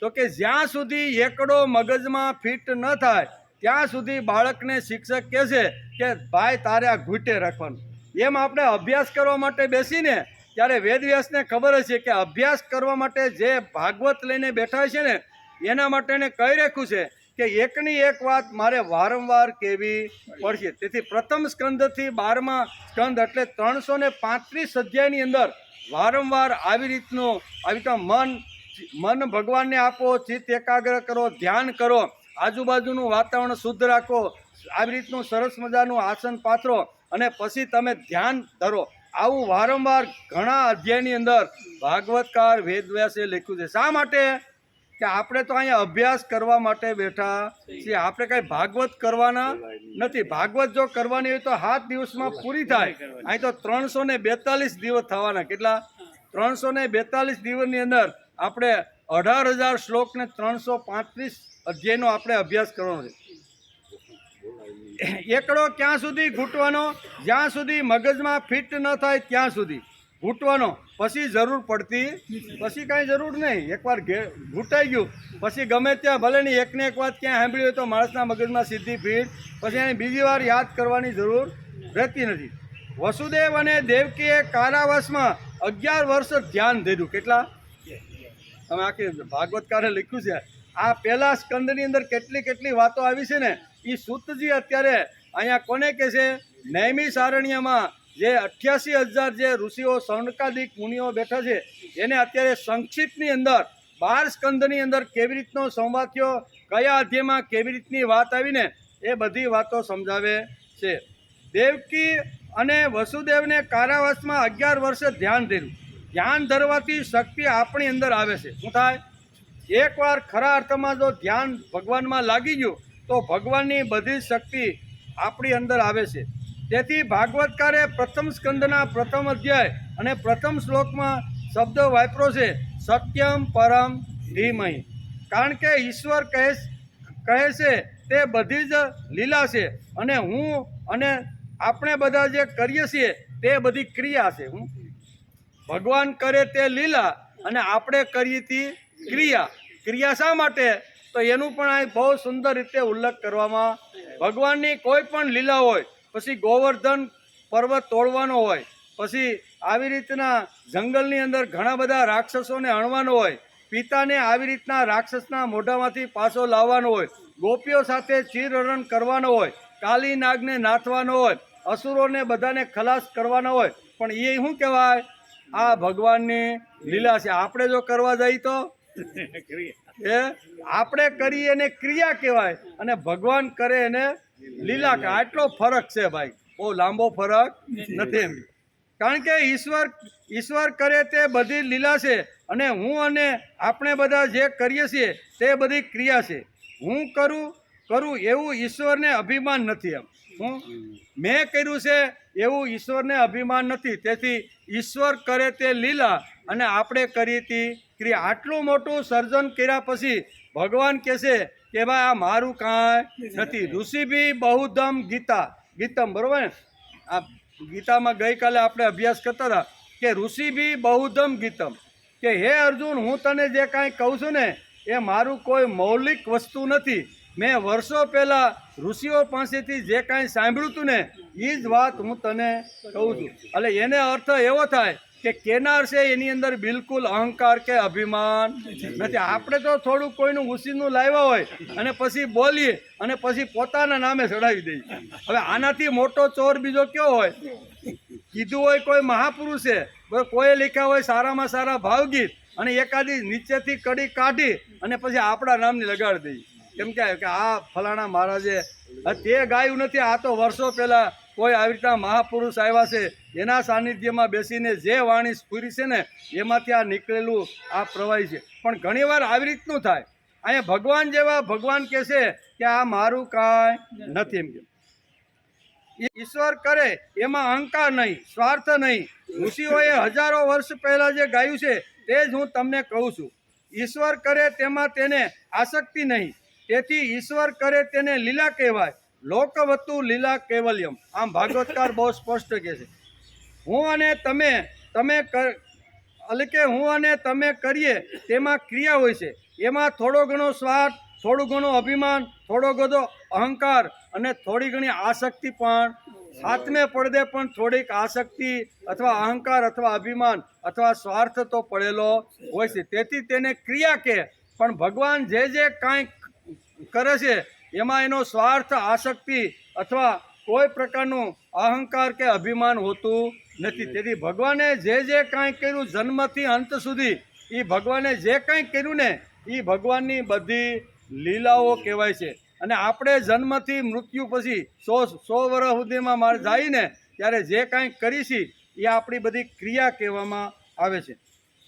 તો કે જ્યાં સુધી એકડો મગજમાં ફિટ ન થાય ત્યાં સુધી બાળકને શિક્ષક કહે છે કે ભાઈ તારે આ ઘૂંટે રાખવાનું. એમ આપણે અભ્યાસ કરવા માટે બેસીને ત્યારે વેદવ્યાસને ખબર છે કે અભ્યાસ કરવા માટે જે ભાગવત લઈને બેઠા છે ને એના માટે એને કહી રાખ્યું છે કે એકની એક વાત મારે વારંવાર કહેવી પડશે. તેથી પ્રથમ સ્કંદથી 12મા સ્કંદ એટલે 335 અધ્યાયની અંદર વારંવાર આવી રીતનું મન ભગવાનને આપો, ચિત્ત એકાગ્ર કરો, ધ્યાન કરો, આજુબાજુનું વાતાવરણ શુદ્ધ રાખો, આવી રીતનું સરસ મજાનું આસન પાથરો અને પછી તમે ધ્યાન ધરો. આવું વારંવાર ઘણા અધ્યાયની અંદર ભાગવતકાર વેદવ્યાસે લખ્યું છે. શા માટે? કે આપણે તો અહીંયા અભ્યાસ કરવા માટે બેઠા છીએ, આપણે કાંઈ ભાગવત કરવાના નથી. ભાગવત જો કરવાની હોય તો 7 દિવસમાં પૂરી થાય. અહીં તો 342 દિવસ થવાના. કેટલા? 342 દિવસની અંદર આપણે 18,000 શ્લોક ને 335 અધ્યાયનો આપણે અભ્યાસ કરવાનો છે. એકડો ક્યાં સુધી ઘૂંટવાનો? જ્યાં સુધી મગજમાં ફિટ ન થાય ત્યાં સુધી ઘૂંટવાનો. પછી જરૂર પડતી, પછી કાંઈ જરૂર નહીં. એકવાર ઘૂંટાઈ ગયું પછી ગમે ત્યાં ભલે નહીં એકને એક વાત ક્યાં સાંભળી હોય તો માણસના મગજમાં સીધી ફીટ, પછી એને બીજી વાર યાદ કરવાની જરૂર રહેતી નથી. વસુદેવ અને દેવકીએ કારાવાસમાં 11 વર્ષ ધ્યાન ધર્યું. કેટલા? તમે આખી ભાગવતકારે લખ્યું છે. આ પહેલા સ્કંદની અંદર કેટલી વાતો આવી છે ને, એ સૂતજી અત્યારે અહીંયા કોને કહે છે? નૈમિષારણ્યમાં જે 88,000 જે ઋષિઓ સૌનકાદિક મુનિઓ બેઠા છે એને અત્યારે સંક્ષિપ્તની અંદર 12 સ્કંદની અંદર કેવી રીતનો સંવાદ થયો, કયા અધ્યાયમાં કેવી રીતની વાત આવીને એ બધી વાતો સમજાવે છે. દેવકી અને વસુદેવને કારાવાસમાં 11 વર્ષે ધ્યાન ધર્યું. ધ્યાન ધરવાથી શક્તિ આપણી અંદર આવે છે. શું થાય? એકવાર ખરા અર્થમાં જો ધ્યાન ભગવાનમાં લાગી ગયું તો ભગવાનની બધી શક્તિ આપણી અંદર આવે છે. તેથી ભાગવતકારે પ્રથમ સ્કંદના પ્રથમ અધ્યાય અને પ્રથમ શ્લોકમાં શબ્દ વાપર્યો છે સત્યમ પરમ ધીમહિ. કારણ કે ઈશ્વર કહે છે તે બધી જ લીલા છે અને હું અને આપણે બધા જે કરીએ છીએ તે બધી ક્રિયા છે. ભગવાન કરે તે લીલા અને આપણે કરીએ તે ક્રિયા. ક્રિયા શા માટે? તો એનું પણ અહીં બહુ સુંદર રીતે ઉલ્લેખ કરવામાં. ભગવાનની કોઈ પણ લીલા હોય, પછી ગોવર્ધન પર્વત તોડવાનો હોય, પછી આવી રીતના જંગલની અંદર ઘણા બધા રાક્ષસોને હણવાનો હોય, પિતાને આવી રીતના રાક્ષસના મોઢામાંથી પાછો લાવવાનો હોય, ગોપીઓ સાથે ચીરહરણ કરવાનો હોય, કાલી નાગને નાથવાનો હોય, અસુરોને બધાને ખલાસ કરવાનો હોય. પણ એ શું કહેવાય? આ ભગવાનની લીલા છે. આપણે જો કરવા જઈએ તો એ આપણે કરીએ એને ક્રિયા કહેવાય અને ભગવાન કરે એને લીલા કહેવાય. આટલો ફરક છે ભાઈ, બહુ લાંબો ફરક નથી એમ. કારણ કે ઈશ્વર કરે તે બધી લીલા છે અને હું અને આપણે બધા જે કરીએ છીએ તે બધી ક્રિયા છે. હું કરું એવું ઈશ્વરને અભિમાન નથી. એમ મેં કર્યું છે એવું ઈશ્વરને અભિમાન નથી. તેથી ઈશ્વર કરે તે લીલા અને આપણે કરીએ તે ક્રિયા. આટલું મોટું સર્જન કર્યા પછી ભગવાન કહે છે કે ભાઈ આ મારું કાંઈ નથી. ઋષિભી બહુધમ ગીતમ, બરોબર ને? આ ગીતામાં ગઈકાલે આપણે અભ્યાસ કરતા હતા કે ઋષિભી બહુધમ ગીતમ, કે હે અર્જુન હું તને જે કાંઈ કહું છું ને એ મારું કોઈ મૌલિક વસ્તુ નથી. મેં વર્ષો પહેલાં ઋષિઓ પાસેથી જે કાંઈ સાંભળ્યું હતું ને એ જ વાત હું તને કહું છું. એટલે એને અર્થ એવો થાય કે કેનાર છે એની અંદર બિલકુલ અહંકાર કે અભિમાન નથી. આપણે તો થોડું કોઈનું ઉસીનું લાવ્યા હોય અને પછી બોલીએ અને પછી પોતાના નામે ચડાવી દઈએ. હવે આનાથી મોટો ચોર બીજો કયો હોય? કીધું હોય કોઈ મહાપુરુષે, કોઈએ લખ્યા હોય સારામાં સારા ભાવગીત અને એકાદી નીચેથી કડી કાઢી અને પછી આપણા નામની લગાડી દઈએ. કેમ કે આ ફલાણા મહારાજે તે ગાયું નથી. આ તો વર્ષો પહેલાં કોઈ આવી રીતના મહાપુરુષ આવ્યા છે એના સાનિધ્યમાં બેસીને જે વાણી સ્ફુરી છે ને એમાંથી આ નીકળેલું આ પ્રવાહી છે. પણ ઘણીવાર આવી રીતનું થાય. અહીંયા ભગવાન જેવા ભગવાન કહે છે કે આ મારું કાંઈ નથી. એમ કે ઈશ્વર કરે એમાં અહંકાર નહીં, સ્વાર્થ નહીં. ઋષિઓએ હજારો વર્ષ પહેલાં જે ગાયું છે તે જ હું તમને કહું છું. ઈશ્વર કરે તેમાં તેને આસક્તિ નહીં. તેથી ઈશ્વર કરે તેને લીલા કહેવાય. લોકવતુ લીલા કેવલ્યમ. આમ ભાગવતકાર બહુ સ્પષ્ટ કહે છે. હું અને તમે એટલે કે હું અને તમે કરીએ તેમાં ક્રિયા હોય છે. એમાં થોડો ઘણો સ્વાર્થ, થોડું ઘણું અભિમાન, થોડો ઘણો અહંકાર અને થોડી ઘણી આસક્તિ પણ હાથમે પડદે પણ થોડીક આસક્તિ અથવા અહંકાર અથવા અભિમાન અથવા સ્વાર્થ તો પડેલો હોય છે. તેથી તેને ક્રિયા કહે. પણ ભગવાન જે કાંઈ કરે છે એમાં એનો સ્વાર્થ, આસક્તિ અથવા કોઈ પ્રકારનું અહંકાર કે અભિમાન હોતું નથી. તેથી ભગવાને જે કાંઈ કર્યું જન્મથી અંત સુધી, એ ભગવાને જે કાંઈ કર્યું ને એ ભગવાનની બધી લીલાઓ કહેવાય છે. અને આપણે જન્મથી મૃત્યુ પછી 100 વર્ષ સુધીમાં મારે જાય ને ત્યારે જે કાંઈ કરીશી એ આપણી બધી ક્રિયા કહેવામાં આવે છે.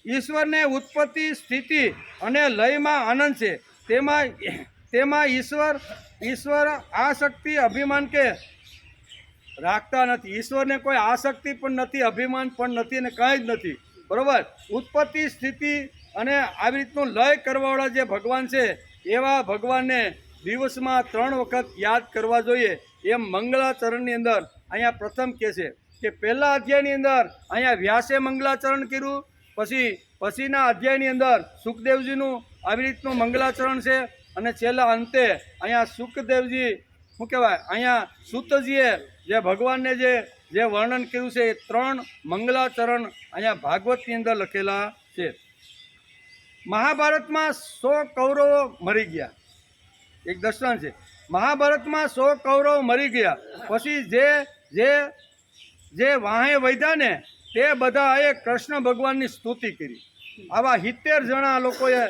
ઈશ્વરને ઉત્પત્તિ સ્થિતિ અને લયમાં આનંદ છે. તેમાં ઈશ્વર આસક્તિ અભિમાન કે રાખતા નથી. ઈશ્વરને કોઈ આસક્તિ પણ નથી, અભિમાન પણ નથી અને કાંઈ જ નથી. બરોબર. ઉત્પત્તિ સ્થિતિ અને આવી રીતનું લય કરવાવાળા જે ભગવાન છે એવા ભગવાનને દિવસમાં 3 વખત યાદ કરવા જોઈએ. એમ મંગલાચરણની અંદર અહીંયા પ્રથમ કહે છે કે પહેલા અધ્યાયની અંદર અહીંયા વ્યાસે મંગલાચરણ કર્યું, પછીના અધ્યાયની અંદર સુખદેવજીનું આવી રીતનું મંગલાચરણ છે, અને છેલ્લા અંતે અહીંયા સુખદેવજી શું કહેવાય અહીંયા સૂતજીએ જે ભગવાનને જે વર્ણન કર્યું છે એ 3 મંગલાચરણ અહીંયા ભાગવતની અંદર લખેલા છે. મહાભારતમાં 100 કૌરવો મરી ગયા. એક દર્શાન છે. મહાભારતમાં 100 કૌરવો મરી ગયા પછી જે વાહે વૈધા ને તે બધાએ કૃષ્ણ ભગવાનની સ્તુતિ કરી. આવા 70 જણા લોકોએ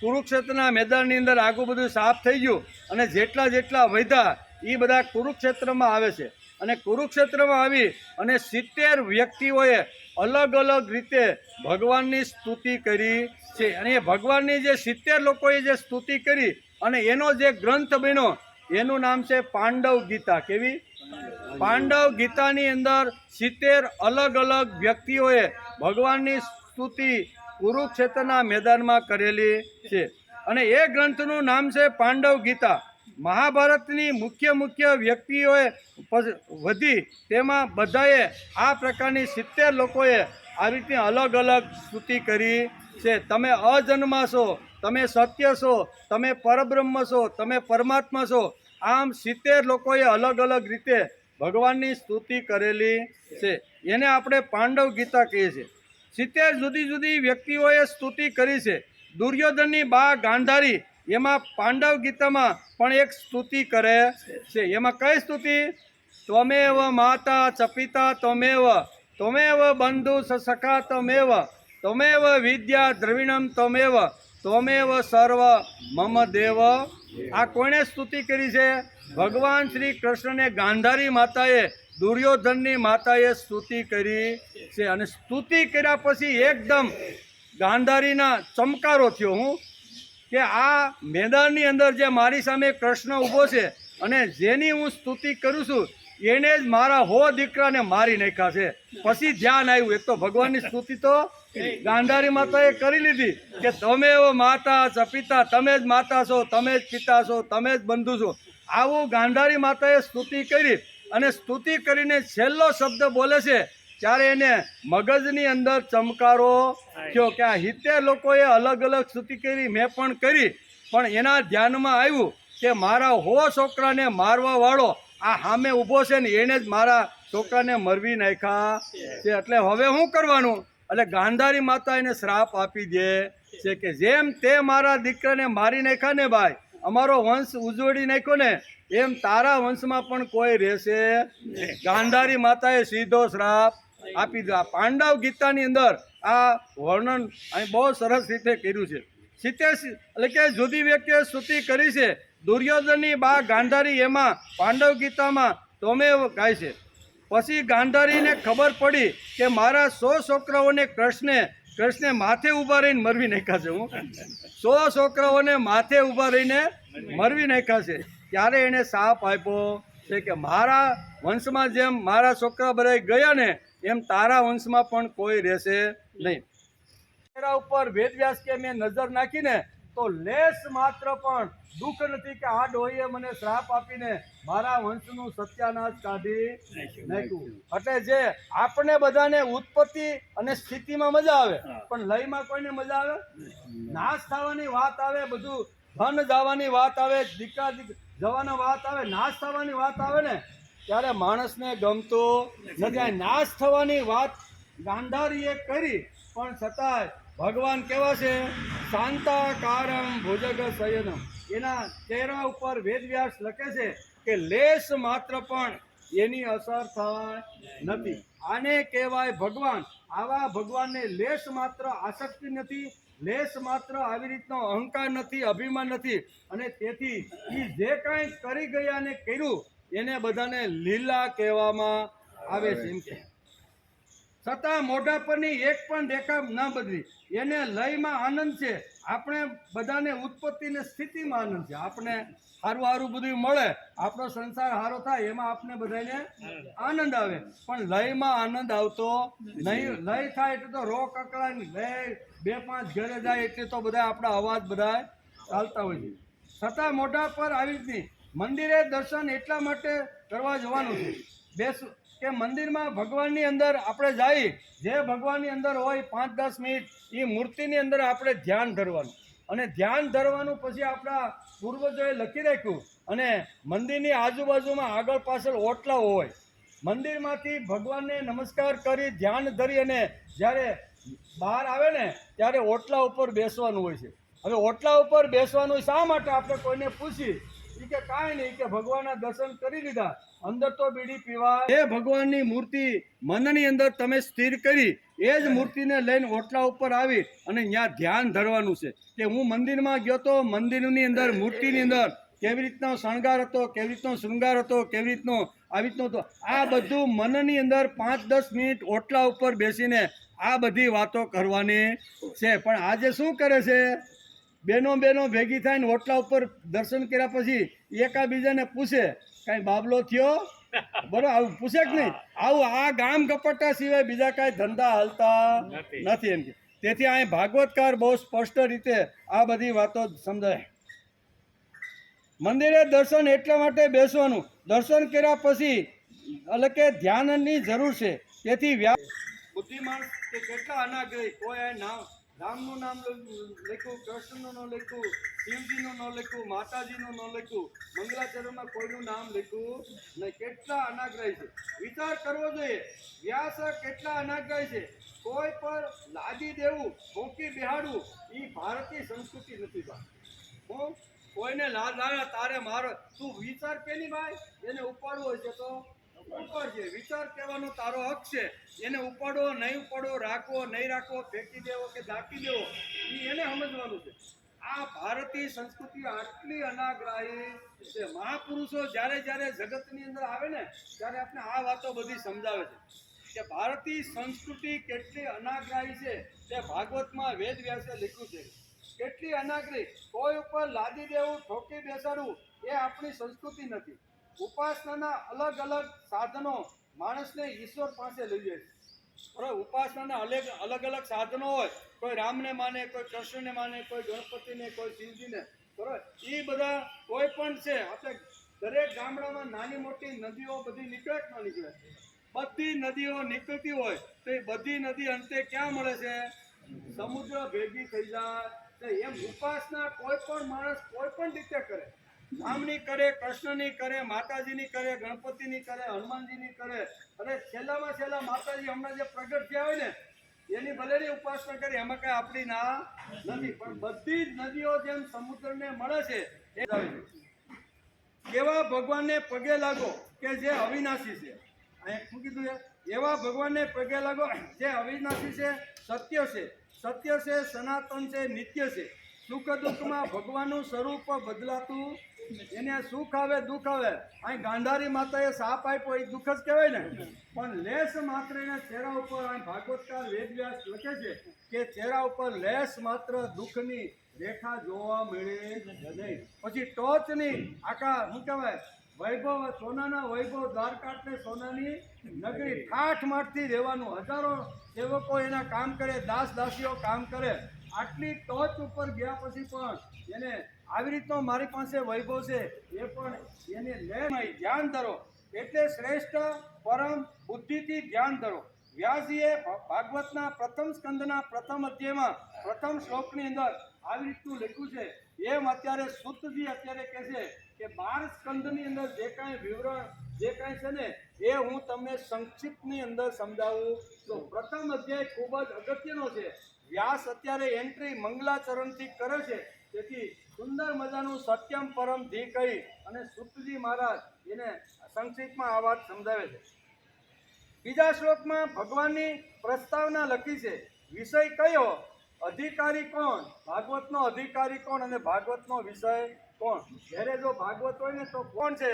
કુરુક્ષેત્રના મેદાનની અંદર આગું બધું સાફ થઈ ગયું, અને જેટલા વૈધા એ બધા કુરુક્ષેત્રમાં આવે છે. અને કુરુક્ષેત્રમાં આવી અને 70 વ્યક્તિઓએ અલગ અલગ રીતે ભગવાનની સ્તુતિ કરી છે. અને એ ભગવાનની જે 70 લોકોએ જે સ્તુતિ કરી અને એનો જે ગ્રંથ બન્યો એનું નામ છે પાંડવ ગીતા. કેવી? પાંડવ ગીતાની અંદર 70 અલગ અલગ વ્યક્તિઓએ ભગવાનની સ્તુતિ કુરુક્ષેત્રના મેદાનમાં કરેલી છે. અને એ ગ્રંથનું નામ છે પાંડવ ગીતા. મહાભારતની મુખ્ય વ્યક્તિઓએ વધી તેમાં બધાએ આ પ્રકારની 70 લોકોએ આ રીતની અલગ અલગ સ્તુતિ કરી છે. તમે અજન્મા છો, તમે સત્ય છો, તમે પરબ્રહ્મ છો, તમે પરમાત્મા છો. આમ 70 લોકોએ અલગ અલગ રીતે ભગવાનની સ્તુતિ કરેલી છે. એને આપણે પાંડવ ગીતા કહીએ છીએ. 70 જુદી જુદી વ્યક્તિઓએ સ્તુતિ કરી છે. દુર્યોધનની બા ગાંધારી એમાં પાંડવ ગીતામાં પણ એક સ્તુતિ કરે છે. એમાં કઈ સ્તુતિ? ત્વમેવ માતા ચ પિતા ત્વમેવ બંધુ સખા ત્વમેવ વિદ્યા દ્રવિણમ ત્વમેવ સર્વ મમ દેવ. આ કોણે સ્તુતિ કરી છે? ભગવાન શ્રી કૃષ્ણને ગાંધારી માતાએ, દુર્યોધનની માતાએ સ્તુતિ કરી છે. અને સ્તુતિ કર્યા પછી એકદમ ગાંધારીના ચમકારો થયો. હું કે આ મેદાનની અંદર જે મારી સામે કૃષ્ણ ઊભો છે અને જેની હું સ્તુતિ કરું છું એને જ મારા 100 દીકરાને મારી નાખ્યા છે. પછી ધ્યાન આવ્યું, એક તો ભગવાનની સ્તુતિ તો ગાંધારી માતાએ કરી લીધી કે તમે માતા ચ પિતા, તમે જ માતા છો, તમે જ પિતા છો, તમે જ બંધુ છો. આવું ગાંધારી માતાએ સ્તુતિ કરી, અને સ્તુતિ કરીને છેલ્લો શબ્દ બોલે છે ત્યારે એને મગજની અંદર ચમકારો થયો કે આ 70 લોકોએ અલગ અલગ સ્તુતિ કરી, મેં પણ કરી, પણ એના ધ્યાનમાં આવ્યું કે મારા 100 છોકરાને મારવા વાળો આ સામે ઊભો છે ને એને જ મારા છોકરાને મરવી નાખ્યા છે. એટલે હવે શું કરવાનું? એટલે ગાંધારી માતા એને શ્રાપ આપી દે છે કે જેમ તે મારા દીકરાને મારી નાખ્યા ને ભાઈ, અમારો વંશ ઉજવડી નાખ્યો ને, એમ તારા વંશમાં પણ કોઈ રહેશે. ગાંધારી માતાએ સીધો શ્રાપ આપી દીધો. આ પાંડવ ગીતાની અંદર આ વર્ણન અહીં બહુ સરસ રીતે કર્યું છે. 70 એટલે કે જુદી વ્યક્તિએ સ્તુતિ કરી છે. દુર્યોધનની બા ગાંધારી એમાં પાંડવ ગીતામાં ત્વમેવ ગાય છે. પછી ગાંધારીને ખબર પડી કે મારા 100 છોકરાઓને કૃષ્ણે માથે ઊભા રહીને મરવી નાખ્યા છે. હું 100 છોકરાઓને માથે ઊભા રહીને મરવી નાખ્યા છે. ત્યારે એણે શાપ આપ્યો છે કે મારા વંશમાં જેમ મારા છોકરા બધા ગયા ને એમ તારા વંશમાં પણ કોઈ રહેશે નહીં. એના ઉપર વેદવ્યાસ કે મેં નજર નાખીને તો લેશ માત્ર પણ દુઃખ નથી કે આ ડોહીએ મને શ્રાપ આપીને મારા વંશનું સત્યાનાશ કાઢી નાખ્યું. એટલે જે આપણે બધાને ઉત્પત્તિ અને સ્થિતિમાં મજા આવે, પણ લયમાં કોઈને મજા આવે? નાશ થવાની વાત આવે, બધું ધન જવાની વાત આવે, દીકરા જવાની વાત આવે, નાશ થવાની વાત આવે ને ત્યારે માણસને ગમતું નથી. નાશ થવાની વાત ગાંધારીએ કરી, પણ છતાંય ભગવાન કેવા છે? શાંતાકારમ ભુજગ શયનમ. એના ચહેરા ઉપર વેદવ્યાસ લખે છે કે લેશ માત્ર પણ એની અસર થાય નથી. આને કહેવાય ભગવાન. આવા ભગવાનને લેશ માત્ર આસક્તિ નથી, લેશ માત્ર આવી રીતનો અહંકાર નથી, અભિમાન નથી, અને તેથી એ જે કાંઈ કરી ગયા ને કર્યું એને બધાને લીલા કહેવામાં આવે છે. એમ કે છતાં મોઢા પરની એક પણ રેખા ના બદલી. એને લયમાં આનંદ છે. આપણે બધાને ઉત્પત્તિ ને સ્થિતિમાં આનંદ છે. આપણે સારું સારું બધું મળે, આપણો સંસાર સારો થાય, એમાં આપણે બધાને આનંદ આવે, પણ લયમાં આનંદ આવતો નહીં. લય થાય એટલે તો રો કકડાય, લય 2-5 ઘરે જાય એટલે તો બધા આપણા અવાજ બધા ચાલતા હોય છે. છતાં મોઢા પર આવી જ નહીં. મંદિરે દર્શન એટલા માટે કરવા જવાનું છે કે મંદિરમાં ભગવાનની અંદર આપણે જઈ, જે ભગવાનની અંદર હોય 5-10 મિનિટ એ મૂર્તિની અંદર આપણે ધ્યાન ધરવાનું, અને ધ્યાન ધરવાનું પછી આપણા પૂર્વજોએ લખી રાખ્યું, અને મંદિરની આજુબાજુમાં આગળ પાછળ ઓટલાઓ હોય. મંદિરમાંથી ભગવાનને નમસ્કાર કરી ધ્યાન ધરી અને જ્યારે બહાર આવે ને ત્યારે ઓટલા ઉપર બેસવાનું હોય છે. હવે ઓટલા ઉપર બેસવાનું શા માટે? આપણે કોઈને પૂછી કે કાંઈ નહીં, કે ભગવાનના દર્શન કરી લીધા, અંદર તો બીડી પીવા. એ ભગવાનની મૂર્તિ મનની અંદર તમે સ્થિર કરી, એ જ મૂર્તિને લઈને ઓટલા ઉપર આવી અને ત્યાં ધ્યાન ધરવાનું છે કે હું મંદિરમાં ગયો તો મંદિરની અંદર મૂર્તિની અંદર કેવી રીતનો શણગાર હતો, કેવી રીતનો શૃંગાર હતો, કેવી રીતનો આવી રીતનો હતો. આ બધું મનની અંદર 5-10 મિનિટ ઓટલા ઉપર બેસીને આ બધી વાતો કરવાની છે. પણ આજે શું કરે છે? બેનો ભેગી થાય ને ઓટલા ઉપર દર્શન કર્યા પછી એકાબીજાને પૂછે, કાંઈ બાબલો થયો? બરોબર, આવું પૂછે કે નહીં? આવું આ ગામ ગપટ્ટા સિવાય બીજા કાંઈ ધંધા હાલતા નથી એમ કે. તેથી અહીં ભાગવતકાર બહુ સ્પષ્ટ રીતે આ બધી વાતો સમજાય. મંદિરે દર્શન એટલા માટે બેસવાનું, દર્શન કર્યા પછી એટલે કે ધ્યાનની જરૂર છે. તેથી બુદ્ધિમાન કે કેટલા અનાગ્રહી, કોઈ નામ રામનું નામ લખ્યું, કૃષ્ણનું ન લખ્યું, શિવજીનું ન લખ્યું, માતાજીનું ન લખ્યું, મંગલાચરણમાં કોઈનું નામ લખ્યું નહીં. કેટલા અનાગ્રહી છે, વિચાર કરવો જોઈએ. વ્યાસ કેટલા અનાગ્રહી છે. કોઈ પર લાદી દેવું, ભોંકી બેહાડવું એ ભારતીય સંસ્કૃતિ નથી. હું કોઈને લાદ લાવ્યા તારે મારો, તું વિચાર પેલી ભાઈ, એને ઉપાડવો હોય છે તો ઉપાડજે. વિચાર કહેવાનો તારો હક છે. એને ઉપાડો નહીં ઉપાડો, રાખવો નહીં રાખવો, ફેંકી દેવો કે દાટી દેવો, એ એને સમજવાનું છે. આ ભારતીય સંસ્કૃતિ આટલી અનાગ્રાહી છે. મહાપુરુષો જ્યારે જ્યારે જગતની અંદર આવે ને ત્યારે આપણે આ વાતો બધી સમજાવે છે કે ભારતીય સંસ્કૃતિ કેટલી અનાગ્રાહી છે. તે ભાગવતમાં વેદ વ્યાસે લખ્યું છે. કેટલી અનાગ્રહી, કોઈ ઉપર લાદી દેવું, ઠોકી બેસાડવું એ આપણી સંસ્કૃતિ નથી. ઉપાસનાના અલગ અલગ સાધનો માણસને ઈશ્વર પાસે લઈ જાય છે. બરાબર, ઉપાસનાના અલગ અલગ સાધનો હોય. કોઈ રામને માને, કોઈ કૃષ્ણને માને, કોઈ ગણપતિને, કોઈ શિવજીને. બરાબર, એ બધા કોઈ પણ છે. આપણે દરેક ગામડામાં નાની મોટી નદીઓ બધી નીકળે કે ન નીકળે? બધી નદીઓ નીકળતી હોય તો એ બધી નદી અંતે ક્યાં મળે છે? સમુદ્ર ભેગી થઈ જાય. એમ ઉપાસના કોઈ પણ માણસ કોઈ પણ રીતે કરે, રામની કરે, કૃષ્ણની કરે, માતાજીની કરે, ગણપતિની કરે, હનુમાનજીની કરે, અને છેલ્લામાં છેલ્લા માતાજી હમણાં જે પ્રગટ થયા હોય ને એની ભલેની ઉપાસના કરી, એમાં કઈ આપણી ના નથી. પણ બધી જ નદીઓ જેમ સમુદ્રને મળે છે એ એવા ભગવાનને પગે લાગો કે જે અવિનાશી છે. અહીંયા શું કીધું છે? એવા ભગવાનને પગે લાગો જે અવિનાશી છે, સત્ય છે, સનાતન છે, નિત્ય છે. સુખ દુઃખમાં ભગવાનનું સ્વરૂપ બદલાતું, એને સુખ આવે દુઃખ આવે. અહીં ગાંધારી માતાએ સાપ આપ્યો એ દુઃખ જ કહેવાય ને. પણ લેસ માત્ર એના ચહેરા ઉપર, અહીં ભાગવતકાર વેદવ્યાસ લખે છે કે ચહેરા ઉપર લેસ માત્ર દુઃખની રેખા જોવા મળે નહીં. પછી ટોચની આખા શું કહેવાય વૈભવ, સોનાના વૈભવ, દ્વારકા એટલે સોનાની નગરી, ઠાઠમાઠથી રહેવાનું. હજારો સેવકો એના કામ કરે, દાસ દાસીઓ કામ કરે. આટલી ટોચ ઉપર ગયા પછી પણ એને આવી રીતનો મારી પાસે વૈભવ છે એ પણ એને ધ્યાન ધરો. એટલે શ્રેષ્ઠ પરમ બુદ્ધિથી ધ્યાન ધરો. વ્યાસજીએ ભાગવતના પ્રથમ સ્કંદના પ્રથમ અધ્યાયમાં પ્રથમ શ્લોકની અંદર આવી રીતનું લખ્યું છે. એમ અત્યારે સુતજી અત્યારે કહે છે કે 12 સ્કંદની અંદર જે કાંઈ વિવરણ જે કાંઈ છે ને એ હું તમને સંક્ષિપ્તની અંદર સમજાવું. તો પ્રથમ અધ્યાય ખૂબ જ અગત્યનો છે. વ્યાસ અત્યારે એન્ટ્રી મંગલાચરણથી કરે છે. તેથી સુંદર મજાનું સત્યમ પરમ ધી કહી અને સુતજી મહારાજ એને સંક્ષિપ્તમાં આ વાત સમજાવે છે. બીજા શ્લોકમાં ભગવાનની પ્રસ્તાવના લખી છે. વિષય કયો? અધિકારી કોણ? ભાગવતનો અધિકારી કોણ અને ભાગવતનો વિષય કોણ? જ્યારે જો ભાગવત હોય ને તો કોણ છે?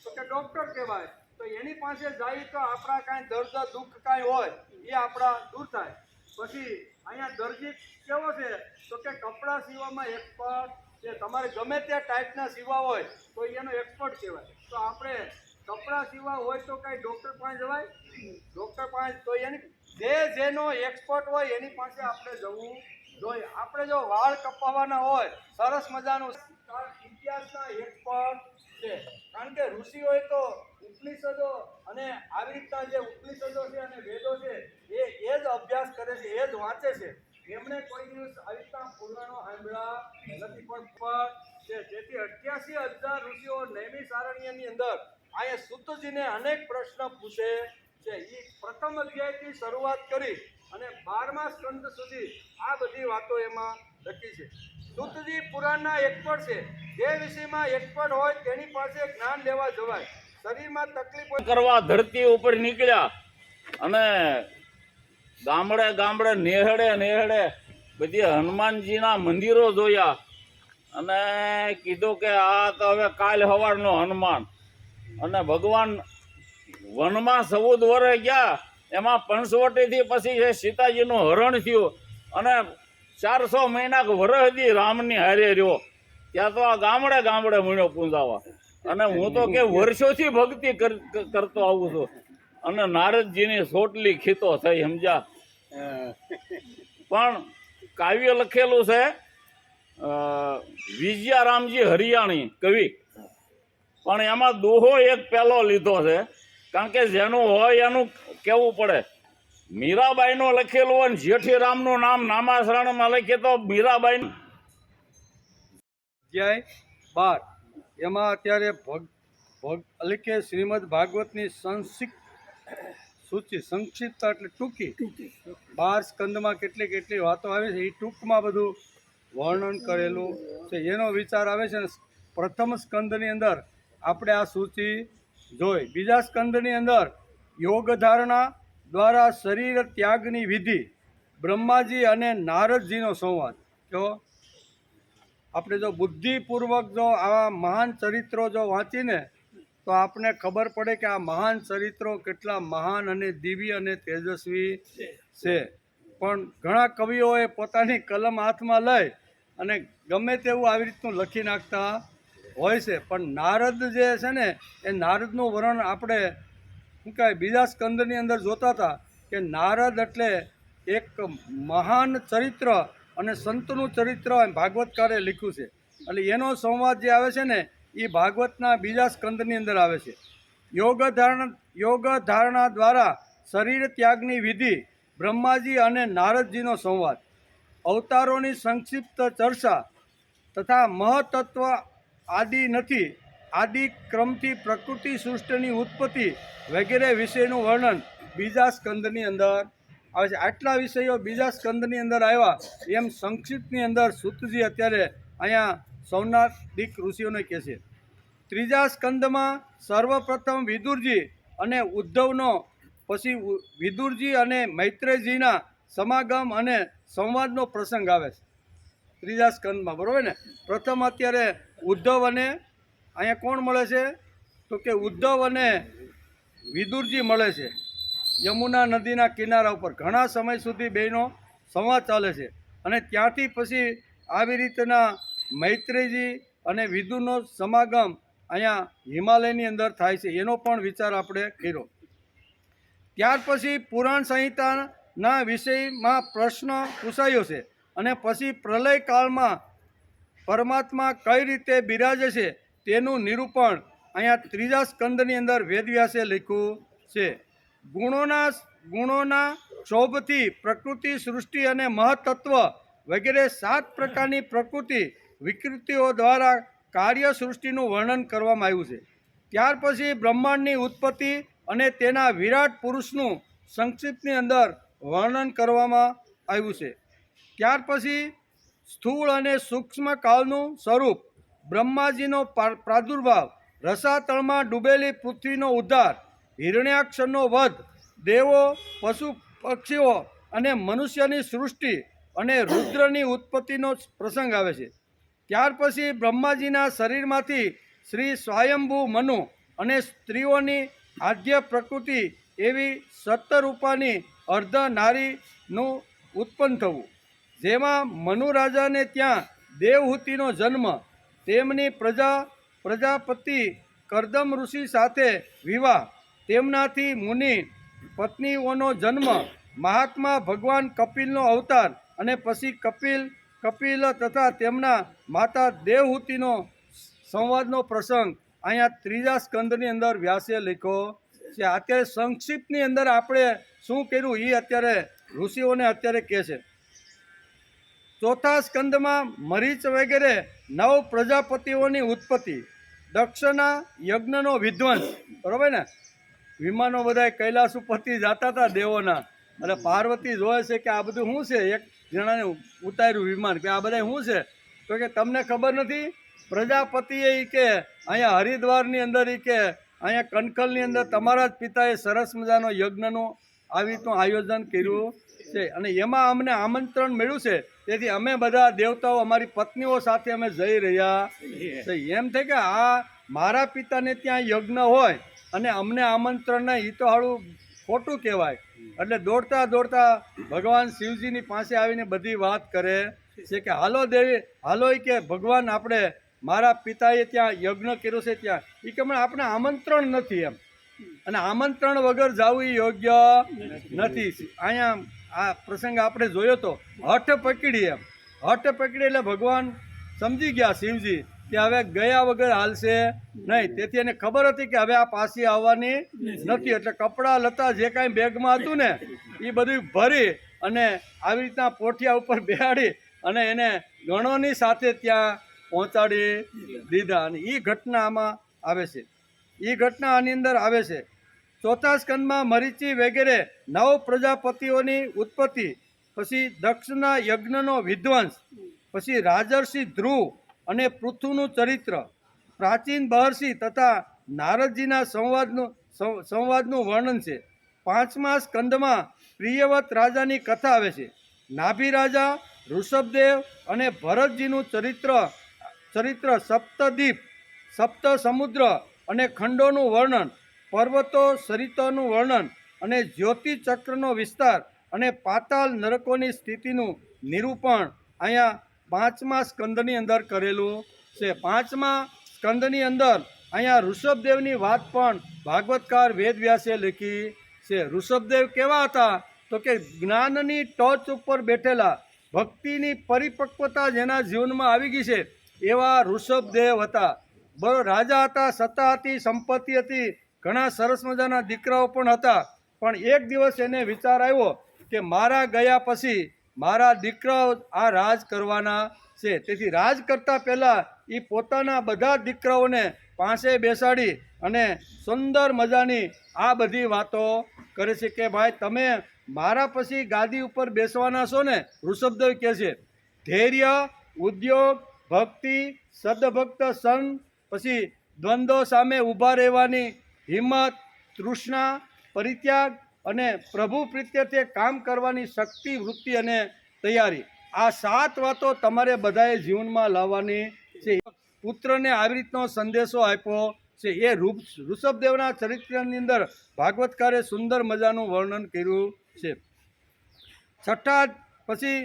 તો કે ડૉક્ટર કહેવાય. તો એની પાસે જાય તો આપણા કાંઈ દર્દ દુઃખ કાંઈ હોય એ આપણા દૂર થાય. પછી અહીંયા દરજી કેવો છે તો કે કપડાં સીવવામાં એક્સપર્ટ છે. તમારે ગમે તે ટાઈપના સીવા હોય તો એનો એક્સપર્ટ કહેવાય. તો આપણે કપડાં સીવા હોય તો કઈ ડૉક્ટર પાસે જવાય? ડૉક્ટર પાસે તો એની જેનો એક્સપર્ટ હોય એની પાસે આપણે જવું જોઈએ. આપણે જો વાળ કપાવવાના હોય સરસ મજાનું ઇતિહાસના એક્સપર્ટ છે. કારણ કે ઋષિઓએ તો ઉપનિષદો અને આવી રીતના જે ઉપનિષદો છે અને વેદો છે એ જ અભ્યાસ કરે છે, એ જ વાંચે છે. એમણે કોઈ દિવસ આવી રીતના પુરાણો સાંભળ્યા નથી. પણ છે જેથી 88,000 ઋષિઓ નૈમિષ આરણ્યની અંદર અહીંયા સૂતજીને અનેક પ્રશ્ન પૂછે છે. એ પ્રથમ અધ્યાયથી શરૂઆત કરી અને 12મા સ્કંદ સુધી આ બધી વાતો એમાં લખી છે. સૂતજી પુરાણના એક્સપર્ટ છે. જે વિષયમાં એક્સપર્ટ હોય તેની પાસે જ્ઞાન લેવા જવાય. શરીરમાં તકલીફ કરવા ધરતી ઉપર નીકળ્યા અને ગામડે ગામડે નેહડે બધી હનુમાનજીના મંદિરો જોયા અને કીધું કે આ તો હવે કાલ સવારનો હનુમાન. અને ભગવાન વનમાં 14 વર્ષ ગયા, એમાં પંચવટીથી પછી જે સીતાજીનું હરણ થયું અને 400 મહિના વર્ષ હતી રામની હારે રહ્યો. ત્યાં તો આ ગામડે ગામડે મીણો પૂંજાવા. અને હું તો કે વર્ષોથી ભક્તિ કરતો આવું છું. અને નારદજીની સોટલી ખીતો થઈ, સમજ્યા. પણ કાવ્ય લખેલું છે વિજયારામજી હરિયાણી કવિ, પણ એમાં દોહો એક પહેલો લીધો છે. કારણ કે જેનું હોય એનું કહેવું પડે. મીરાબાઈનું લખેલું હોય, જેઠીરામનું નામ નામાસરણમાં લખીએ તો મીરાબાઈ. અધ્યાય 12 એમાં અત્યારે એટલે કે શ્રીમદ ભાગવતની સંક્ષિપ્ત એટલે ટૂંકી 12 સ્કંદમાં કેટલી વાતો આવે છે એ ટૂંકમાં બધું વર્ણન કરેલું છે. એનો વિચાર આવે છે ને પ્રથમ સ્કંદની અંદર આપણે આ સૂચિ જોઈ. બીજા સ્કંદની અંદર યોગ ધારણા દ્વારા શરીર ત્યાગની વિધિ, બ્રહ્માજી અને નારદજીનો સંવાદ. જો આપણે જો બુદ્ધિપૂર્વક જો આવા મહાન ચરિત્રો જો વાંચીને તો આપણે ખબર પડે કે આ મહાન ચરિત્રો કેટલા મહાન અને દિવ્ય અને તેજસ્વી છે. પણ ઘણા કવિઓએ પોતાની કલમ હાથમાં લઈ અને ગમે તેવું આવી રીતનું લખી નાખતા હોય છે. પણ નારદ જે છે ને એ નારદનું વર્ણન આપણે શું કહેવાય બીજા સ્કંદની અંદર જોતા હતા કે નારદ એટલે એક મહાન ચરિત્ર અને સંતનું ચરિત્ર ભાગવતકારે લખ્યું છે. એટલે એનો સંવાદ જે આવે છે ને એ ભાગવતના બીજા સ્કંદની અંદર આવે છે. યોગ ધારણા દ્વારા શરીર ત્યાગની વિધિ, બ્રહ્માજી અને નારદજીનો સંવાદ, અવતારોની સંક્ષિપ્ત ચર્ચા તથા મહતત્વ આદિ નથી, આદિ ક્રમથી પ્રકૃતિ સૃષ્ટિની ઉત્પત્તિ વગેરે વિષયનું વર્ણન બીજા સ્કંદની અંદર આવે છે. આટલા વિષયો બીજા સ્કંદની અંદર આવ્યા એમ સંક્ષિપ્તની અંદર સૂતજી અત્યારે અહીંયા સૌનાદિક ઋષિઓને કહે છે. ત્રીજા સ્કંદમાં સર્વપ્રથમ વિદુરજી અને ઉદ્ધવનો, પછી વિદુરજી અને મૈત્રેયજીના સમાગમ અને સંવાદનો પ્રસંગ આવે છે ત્રીજા સ્કંદમાં, બરાબર ને. પ્રથમ અત્યારે ઉદ્ધવ અને અહીંયા કોણ મળે છે તો કે ઉદ્ધવ અને વિદુરજી મળે છે યમુના નદીના કિનારા ઉપર. ઘણા સમય સુધી બેનો સંવાદ ચાલે છે. અને ત્યાંથી પછી આવી રીતના મૈત્રેયજી અને વિદુરનો સમાગમ અહીંયા હિમાલયની અંદર થાય છે. એનો પણ વિચાર આપણે કર્યો. ત્યાર પછી પુરાણ સંહિતાના વિષયમાં પ્રશ્ન પૂછાયો છે. અને પછી પ્રલય કાળમાં પરમાત્મા કઈ રીતે બિરાજે છે તેનું નિરૂપણ અહીંયા ત્રીજા સ્કંદની અંદર વેદવ્યાસે લખ્યું છે. ગુણોના ક્ષોભથી પ્રકૃતિ સૃષ્ટિ અને મહત્તત્વ વગેરે 7 પ્રકારની પ્રકૃતિ વિકૃતિઓ દ્વારા કાર્ય સૃષ્ટિનું વર્ણન કરવામાં આવ્યું છે. ત્યાર પછી બ્રહ્માંડની ઉત્પત્તિ અને તેના વિરાટ પુરુષનું સંક્ષિપ્તની અંદર વર્ણન કરવામાં આવ્યું છે. ત્યાર પછી સ્થૂળ અને સૂક્ષ્મ કાળનું સ્વરૂપ, બ્રહ્માજીનો પ્રાદુર્ભાવ, રસાતળમાં ડૂબેલી પૃથ્વીનો ઉદ્ધાર, હિરણ્યાક્ષરનો વધ, દેવો, પશુ પક્ષીઓ અને મનુષ્યની સૃષ્ટિ અને રુદ્રની ઉત્પત્તિનો પ્રસંગ આવે છે. ત્યાર પછી બ્રહ્માજીના શરીરમાંથી શ્રી સ્વયંભૂ મનુ અને સ્ત્રીઓની આદ્ય પ્રકૃતિ એવી 17 રૂપાની અર્ધ નારીનું ઉત્પન્ન થવું, જેમાં મનુ રાજાને ત્યાં દેવહૂતિનો જન્મ, તેમની પ્રજાપતિ કરદમ ઋષિ સાથે વિવાહ, તેમનાથી મુનિ પત્નીઓનો જન્મ, મહાત્મા ભગવાન કપિલનો અવતાર અને પછી કપિલ તથા તેમના માતા દેવહૂતિનો સંવાદનો પ્રસંગ અહીંયા ત્રીજા સ્કંદની અંદર વ્યાસે લખ્યો છે. અત્યારે સંક્ષિપ્તની અંદર આપણે શું કર્યું એ અત્યારે ઋષિઓને અત્યારે કહે છે. ચોથા સ્કંદમાં મરીચ વગેરે 9 પ્રજાપતિઓની ઉત્પત્તિ, દક્ષના યજ્ઞનો વિધ્વંસ, બરોબર ને? વિમાનો બધા કૈલાસ ઉપરથી જતા હતા દેવોના, અને પાર્વતી જોવે છે કે આ બધું શું છે, એક જણાને ઉતાર્યું વિમાન, કે આ બધા શું છે, તો કે તમને ખબર નથી, પ્રજાપતિએ કે અહીંયા હરિદ્વારની અંદર કે અહીંયા કનખલની અંદર તમારા જ પિતાએ સરસ મજાનો યજ્ઞનું આવી રીતનું આયોજન કર્યું છે, અને એમાં અમને આમંત્રણ મળ્યું છે, તેથી અમે બધા દેવતાઓ અમારી પત્નીઓ સાથે અમે જઈ રહ્યા છીએ. એમ થાય કે આ મારા પિતાને ત્યાં યજ્ઞ હોય અને અમને આમંત્રણ નહીં, એ તો હાળું ખોટું કહેવાય. એટલે દોડતા દોડતા ભગવાન શિવજીની પાસે આવીને બધી વાત કરે છે કે હાલો દેવી, હાલો કે ભગવાન, આપણે મારા પિતાએ ત્યાં યજ્ઞ કર્યો છે ત્યાં, એ કે આપણે આમંત્રણ નથી એમ, અને આમંત્રણ વગર જવું એ યોગ્ય નથી. અહીંયા આ પ્રસંગ આપણે જોયો તો હઠ પકડી, એમ હઠ પકડી એટલે ભગવાન સમજી ગયા શિવજી કે હવે ગયા વગર હાલશે નહીં, તેથી એને ખબર હતી કે હવે આ પાછી આવવાની નથી. એટલે કપડાં લતા જે કાંઈ બેગમાં હતું ને એ બધું ભરી અને આવી રીતના પોઠિયા ઉપર બેહાડી અને એને ગણોની સાથે ત્યાં પહોંચાડી દીધા. અને એ ઘટના આમાં આવે છે, એ ઘટના આની અંદર આવે છે. ચોથા સ્કંદમાં મરીચી વગેરે 9 પ્રજાપતિઓની ઉત્પત્તિ, પછી દક્ષના યજ્ઞનો વિધ્વંસ, પછી રાજર્ષિ ધ્રુવ અને પૃથુનું ચરિત્ર, પ્રાચીન મહર્ષિ તથા નારદજીના સંવાદનું વર્ણન છે. 5મા સ્કંદમાં પ્રિયવત રાજાની કથા આવે છે. નાભી રાજા, ઋષભદેવ અને ભરતજીનું ચરિત્ર, સપ્તદ્વીપ, સપ્ત સમુદ્ર અને ખંડોનું વર્ણન, પર્વતો સરિતાનું વર્ણન અને જ્યોતિચક્રનો વિસ્તાર અને પાતાળ નરકોની સ્થિતિનું નિરૂપણ અહીંયા 5મા સ્કંદની અંદર કરેલું છે. 5મા સ્કંદની અંદર અહીંયા ઋષભદેવની વાત પણ ભાગવતકાર વેદવ્યાસે લખી છે. ઋષભદેવ કેવા હતા તો કે જ્ઞાનની ટોચ ઉપર બેઠેલા, ભક્તિની પરિપક્વતા જેના જીવનમાં આવી ગઈ છે એવા ઋષભદેવ હતા. બરો રાજા હતા, સત્તા હતી, સંપત્તિ હતી, ઘણા સરસ મજાના દીકરાઓ પણ હતા. પણ એક દિવસ એને વિચાર આવ્યો કે મારા ગયા પછી મારા દીકરાઓ આ રાજ કરવાના છે, તેથી રાજ કરતાં પહેલાં એ પોતાના બધા દીકરાઓને પાસે બેસાડી અને સુંદર મજાની આ બધી વાતો કરે છે કે ભાઈ તમે મારા પછી ગાદી ઉપર બેસવાના છો ને. ઋષભદેવ કહે છે ધૈર્ય, ઉદ્યોગ, ભક્તિ, સદભક્ત સંગ, પછી દ્વંદ્વો સામે ઊભા રહેવાની હિંમત, તૃષ્ણા, પરિત્યાગ અને પ્રભુ પ્રત્યે કામ કરવાની શક્તિ, વૃત્તિ અને તૈયારી, આ 7 વાતો તમારે બધાએ જીવનમાં લાવવાની છે. પુત્રને આવી રીતનો સંદેશો આપ્યો છે. એ ઋષભદેવના ચરિત્રની અંદર ભાગવતકારે સુંદર મજાનું વર્ણન કર્યું છે. 6ઠા પછી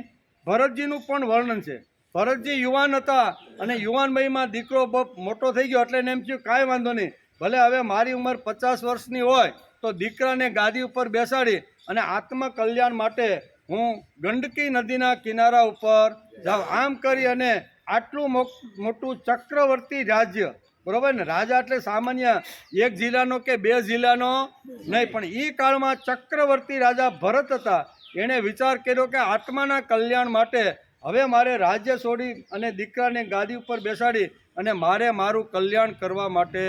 ભરતજીનું પણ વર્ણન છે. ભરતજી યુવાન હતા અને યુવાન વયમાં દીકરો મોટો થઈ ગયો એટલે એને એમ થયું કાંઈ વાંધો નહીં, ભલે હવે મારી ઉંમર 50 વર્ષની હોય તો દીકરાને ગાદી ઉપર બેસાડી અને આત્મકલ્યાણ માટે હું ગંડકી નદીના કિનારા ઉપર જાઉં. આમ કરી અને આટલું મોટું ચક્રવર્તી રાજ્ય, બરોબર ને, રાજા એટલે સામાન્ય 1 જિલ્લાનો કે 2 જિલ્લાનો નહીં, પણ એ કાળમાં ચક્રવર્તી રાજા ભરત હતા. એણે વિચાર કર્યો કે આત્માના કલ્યાણ માટે હવે મારે રાજ્ય છોડી અને દીકરાને ગાદી ઉપર બેસાડી અને મારે મારું કલ્યાણ કરવા માટે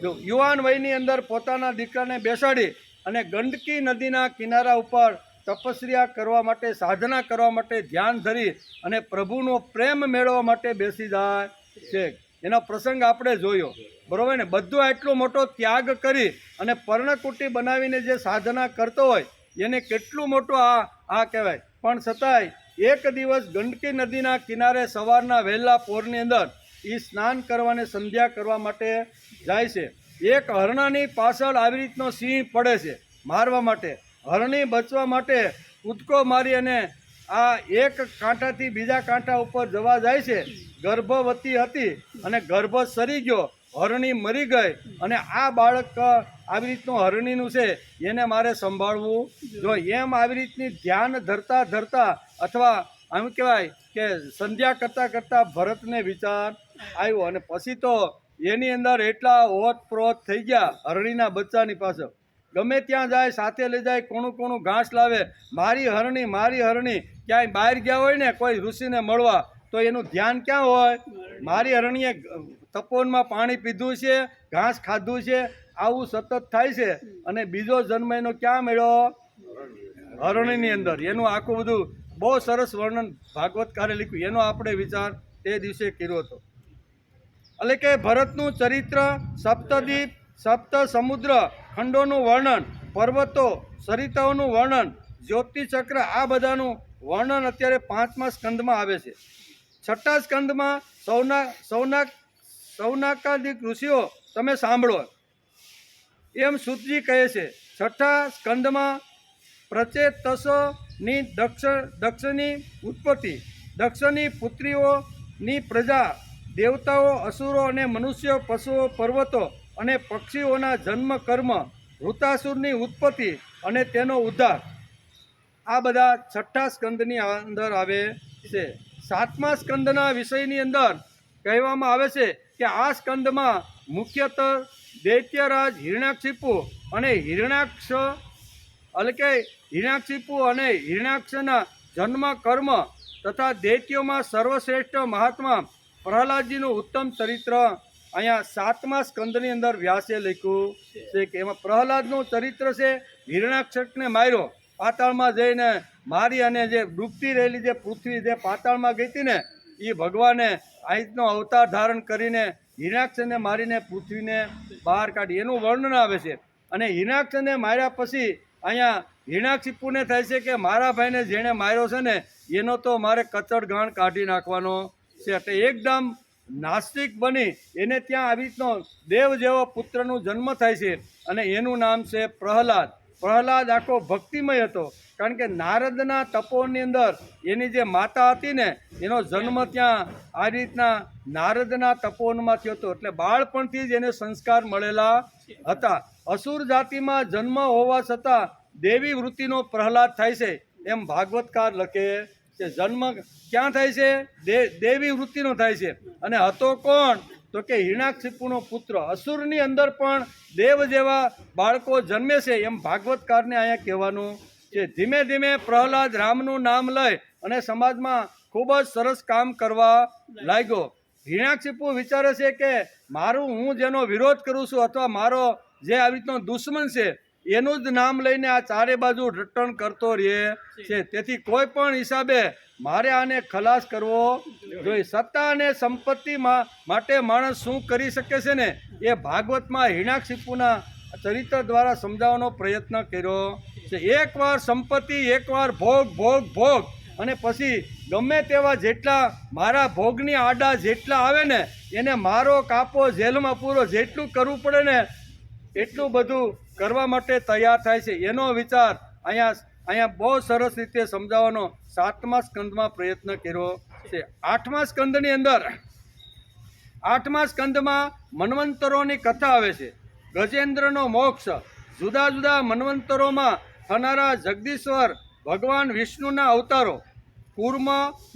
જો યુવાન વયની અંદર પોતાના દીકરાને બેસાડી અને ગંડકી નદીના કિનારા ઉપર તપસ્યા કરવા માટે, સાધના કરવા માટે ધ્યાન ધરી અને પ્રભુનો પ્રેમ મેળવવા માટે બેસી જાય છે. એનો પ્રસંગ આપણે જોયો, બરોબર ને. બધું એટલો મોટો ત્યાગ કરી અને પર્ણકુટી બનાવીને જે સાધના કરતો હોય એને કેટલું મોટું આ કહેવાય. પણ છતાંય એક દિવસ ગંડકી નદીના કિનારે સવારના વહેલા પોરની અંદર એ સ્નાન કરવાને સંધ્યા કરવા માટે જાય છે. એક હરણાની પાછળ આવી રીતનો સિંહ પડે છે મારવા માટે, હરણી બચવા માટે કૂદકો મારી અને આ એક કાંટાથી બીજા કાંટા ઉપર જવા જાય છે. ગર્ભવતી હતી અને ગર્ભ સરી ગયો, હરણી મરી ગઈ અને આ બાળક આવી રીતનું હરણીનું છે એને મારે સંભાળવું જોઈએ. એમ આવી રીતની ધ્યાન ધરતા ધરતા અથવા આમ કહેવાય કે સંધ્યા કરતાં કરતાં ભરતને વિચાર આવ્યો અને પછી તો એની અંદર એટલા ઓતપ્રોત થઈ ગયા હરણીના બચ્ચાની પાછળ. ગમે ત્યાં જાય, સાથે લઈ જાય, કોણું કોણું ઘાસ લાવે, મારી હરણી મારી હરણી. ક્યાંય બહાર ગયા હોય ને કોઈ ઋષિને મળવા તો એનું ધ્યાન ક્યાં હોય? મારી હરણીએ તપોવનમાં પાણી પીધું છે, ઘાસ ખાધું છે, આવું સતત થાય છે. અને બીજો જન્મ એનો ક્યાં મળ્યો? હરણીની અંદર. એનું આખું બધું બહુ સરસ વર્ણન ભાગવતકારે લખ્યું. એનો આપણે વિચાર તે દિવસે કર્યો હતો. એટલે કે ભરતનું ચરિત્ર, સપ્તદ્વીપ, સપ્ત સમુદ્ર ખંડોનું વર્ણન, પર્વતો સરિતાઓનું વર્ણન, જ્યોતિચક્ર, આ બધાનું વર્ણન અત્યારે 5મા સ્કંદમાં આવે છે. 6ઠ્ઠા સ્કંદમાં સૌનાકાદિક ઋષિઓ તમે સાંભળો એમ સુતજી કહે છે. 6ઠ્ઠા સ્કંદમાં પ્રચેતસોની દક્ષની ઉત્પત્તિ, દક્ષની પુત્રીઓની પ્રજા, દેવતાઓ, અસુરો અને મનુષ્યો, પશુઓ, પર્વતો અને પક્ષીઓના જન્મ કર્મ, વૃતાસુરની ઉત્પત્તિ અને તેનો ઉદ્ધાર, આ બધા 6ઠ્ઠા સ્કંદની અંદર આવે છે. 7મા સ્કંદના વિષયની અંદર કહેવામાં આવે છે કે આ સ્કંદમાં મુખ્યતઃ દૈત્યરાજ હિરણ્યાક્ષિપુ અને હિરણ્યાક્ષ એટલે કે હિરણ્યાક્ષિપુ અને હિરણ્યાક્ષના જન્મ કર્મ તથા દૈત્યોમાં સર્વશ્રેષ્ઠ મહાત્મા પ્રહલાદજીનું ઉત્તમ ચરિત્ર અહીંયા 7મા સ્કંદની અંદર વ્યાસે લખ્યું છે કે એમાં પ્રહલાદનું ચરિત્ર છે. હિરણ્યાક્ષને માર્યો, પાતાળમાં જઈને મારી અને જે ડૂબતી રહેલી જે પૃથ્વી જે પાતાળમાં ગઈ હતી ને એ ભગવાને આ રીતનો અવતાર ધારણ કરીને હિરણ્યાક્ષને મારીને પૃથ્વીને બહાર કાઢી, એનું વર્ણન આવે છે. અને હિરણ્યાક્ષને માર્યા પછી અહીંયા હિરણ્યાક્ષિપુને થાય છે કે મારા ભાઈને જેણે માર્યો છે ને એનો તો મારે કચડ ઘાણ કાઢી નાખવાનો છે. એટલે એકદમ નાસ્તિક બની એને ત્યાં આવી રીતનો દેવ જેવો પુત્રનો જન્મ થાય છે અને એનું નામ છે પ્રહલાદ. પ્રહલાદ આખો ભક્તિમય હતો, કારણ કે નારદના તપોની અંદર એની જે માતા હતી ને એનો જન્મ ત્યાં આ રીતના નારદના તપોવનમાં થયો હતો. એટલે બાળપણથી જ એને સંસ્કાર મળેલા હતા. અસુર જાતિમાં જન્મ હોવા છતાં દેવી વૃત્તિનો પ્રહલાદ થાય છે એમ ભાગવતકાર લખે છે. જન્મ ક્યાં થાય છે? દેવી વૃત્તિનો થાય છે. અને હતો કોણ? તો કે હિરણ્યાક્ષિપુનો પુત્ર. અસુરની અંદર પણ દેવ જેવા બાળકો જન્મે છે એમ ભાગવતકારને અહીંયા કહેવાનું છે. ધીમે ધીમે પ્રહલાદ રામનું નામ લઈ અને સમાજમાં ખૂબ જ સરસ કામ કરવા લાગ્યો. હિરણ્યાક્ષિપુ વિચારે છે કે હું જેનો વિરોધ કરું છું અથવા મારો જે આવી રીતનો દુશ્મન છે એનું જ નામ લઈને આ ચારે બાજુ રટણ કરતો રહે છે. તેથી કોઈ પણ હિસાબે મારે આને ખલાસ કરવો જોઈએ. સત્તા અને સંપત્તિ માટે માણસ શું કરી શકે છે ને એ ભાગવતમાં હિરણ્યાક્ષિપુના ચરિત્ર દ્વારા સમજાવવાનો પ્રયત્ન કર્યો છે. એકવાર સંપત્તિ, એકવાર ભોગ ભોગ ભોગ અને પછી ગમે તેવા જેટલા મારા ભોગની આડા જેટલા આવે ને એને મારો કાપો જેલમાં પૂરો, જેટલું કરવું પડે ને એટલું બધું કરવા માટે તૈયાર થાય છે. એનો વિચાર અહીંયા બહુ સરસ રીતે સમજાવવાનો 7મા સ્કંદમાં પ્રયત્ન કર્યો છે. 8મા સ્કંદની અંદર 8મા સ્કંદમાં મન્વંતરોની કથા આવે છે. ગજેન્દ્રનો મોક્ષ, જુદા જુદા મન્વંતરોમાં થનારા જગદીશ્વર ભગવાન વિષ્ણુના અવતારો, કૂર્મ,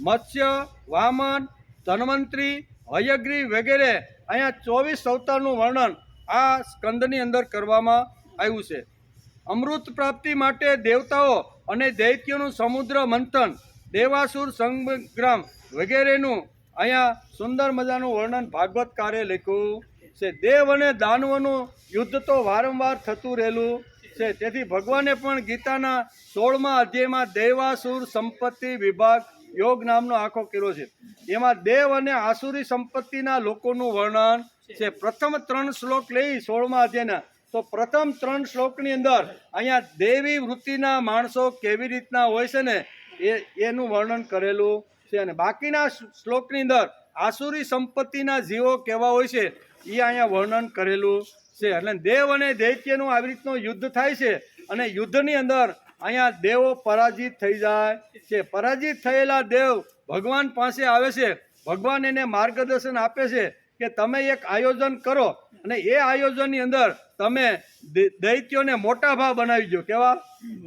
મત્સ્ય, વામન, ધન્વંતરી, હયગ્રીવ વગેરે અહીંયા 24 અવતારનું વર્ણન આ સ્કંદની અંદર કરવામાં આવ્યું છે. અમૃત પ્રાપ્તિ માટે દેવતાઓ અને દૈત્યોનું સમુદ્ર મંથન, દેવાસુર સંગ્રામ વગેરેનું અહીંયા સુંદર મજાનું વર્ણન ભાગવતકારે લખ્યું છે. દેવ અને દાનવોનું યુદ્ધ તો વારંવાર થતું રહેલું છે. તેથી ભગવાને પણ ગીતાના 16મા અધ્યાયમાં દેવાસુર સંપત્તિ વિભાગ યોગ નામનો આખો કર્યો છે. એમાં દેવ અને આસુરી સંપત્તિના લોકોનું વર્ણન છે. પ્રથમ 3 શ્લોક લઈ 16મા અધ્યાયના તો પ્રથમ 3 શ્લોકની અંદર અહીંયા દેવી વૃત્તિના માણસો કેવી રીતના હોય છે ને એનું વર્ણન કરેલું છે. અને બાકીના શ્લોકની અંદર આસુરી સંપત્તિના જીવો કેવા હોય છે એ અહીંયા વર્ણન કરેલું છે. એટલે દેવ અને દૈત્યનું આવી રીતનું યુદ્ધ થાય છે અને યુદ્ધની અંદર અહીંયા દેવો પરાજિત થઈ જાય છે. પરાજિત થયેલા દેવ ભગવાન પાસે આવે છે. ભગવાન એને માર્ગદર્શન આપે છે કે તમે એક આયોજન કરો અને એ આયોજનની અંદર તમે દૈત્યોને મોટા ભાવ બનાવી દો. કેવા?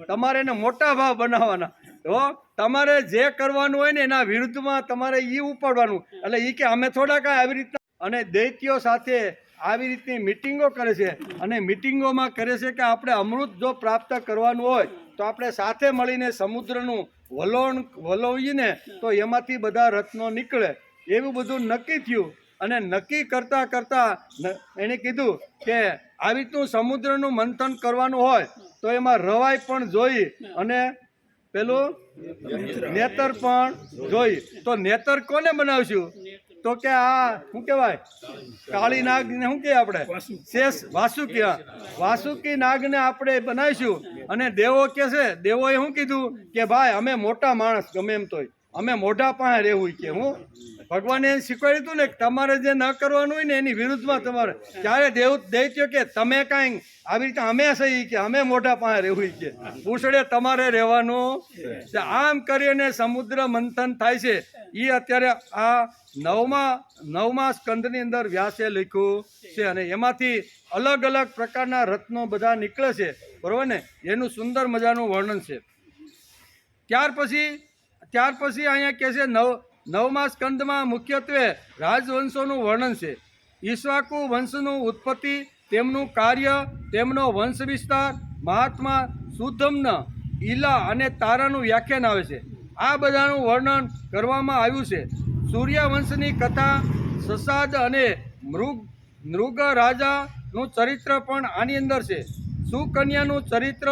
તમારે એને મોટા ભાવ બનાવવાના. તો તમારે જે કરવાનું હોય ને એના વિરુદ્ધમાં તમારે એ ઉપાડવાનું. એટલે એ કે અમે થોડા કાંઈ આવી રીતના, અને દૈત્યો સાથે આવી રીતની મિટિંગો કરે છે અને મિટિંગોમાં કરે છે કે આપણે અમૃત જો પ્રાપ્ત કરવાનું હોય તો આપણે સાથે મળીને સમુદ્રનું વલોવીને તો એમાંથી બધા રત્નો નીકળે. એવું બધું નક્કી થયું અને નક્કી કરતાં કરતાં એણે કીધું કે આવી રીતનું સમુદ્રનું મંથન કરવાનું હોય તો એમાં રવાઈ પણ જોઈ અને પેલું નેતર પણ જોઈ. તો નેતર કોને બનાવશું? તો કે આ શું કહેવાય, કાળી નાગ ને શું કહીએ આપણે, શેષ વાસુકી. વાસુકી નાગને આપણે બનાવીશું. અને દેવો કે છે, દેવોએ શું કીધું કે ભાઈ અમે મોટા માણસ ગમે એમ તોય અમે મોઢા પાસે રહેવું કે હું ભગવાને એને શીખવાડ્યું હતું ને તમારે જે ન કરવાનું હોય ને એની વિરુદ્ધમાં તમારે. ત્યારે દૈત્યો કે તમે કાંઈ આવી રીતે અમે સહી કે અમે મોઢા પાસે રહેવું કે પૂછડે તમારે રહેવાનું. આમ કરીને સમુદ્ર મંથન થાય છે. એ અત્યારે આ નવમા સ્કંદની અંદર વ્યાસે લખ્યું છે અને એમાંથી અલગ અલગ પ્રકારના રત્નો બધા નીકળે છે. બરોબર ને? એનું સુંદર મજાનું વર્ણન છે. ત્યાર પછી અહીંયા કહે છે નવમા સ્કંદમાં મુખ્યત્વે રાજવંશોનું વર્ણન છે. ઈક્ષ્વાકુ વંશનું ઉત્પત્તિ, તેમનું કાર્ય, તેમનો વંશ વિસ્તાર, મહાત્મા, સુધમ્ન, ઈલા અને તારાનું વ્યાખ્યાન આવે છે. આ બધાનું વર્ણન કરવામાં આવ્યું છે. સૂર્યવંશની કથા, સસાદ અને મૃગ રાજાનું ચરિત્ર પણ આની અંદર છે. સુકન્યાનું ચરિત્ર,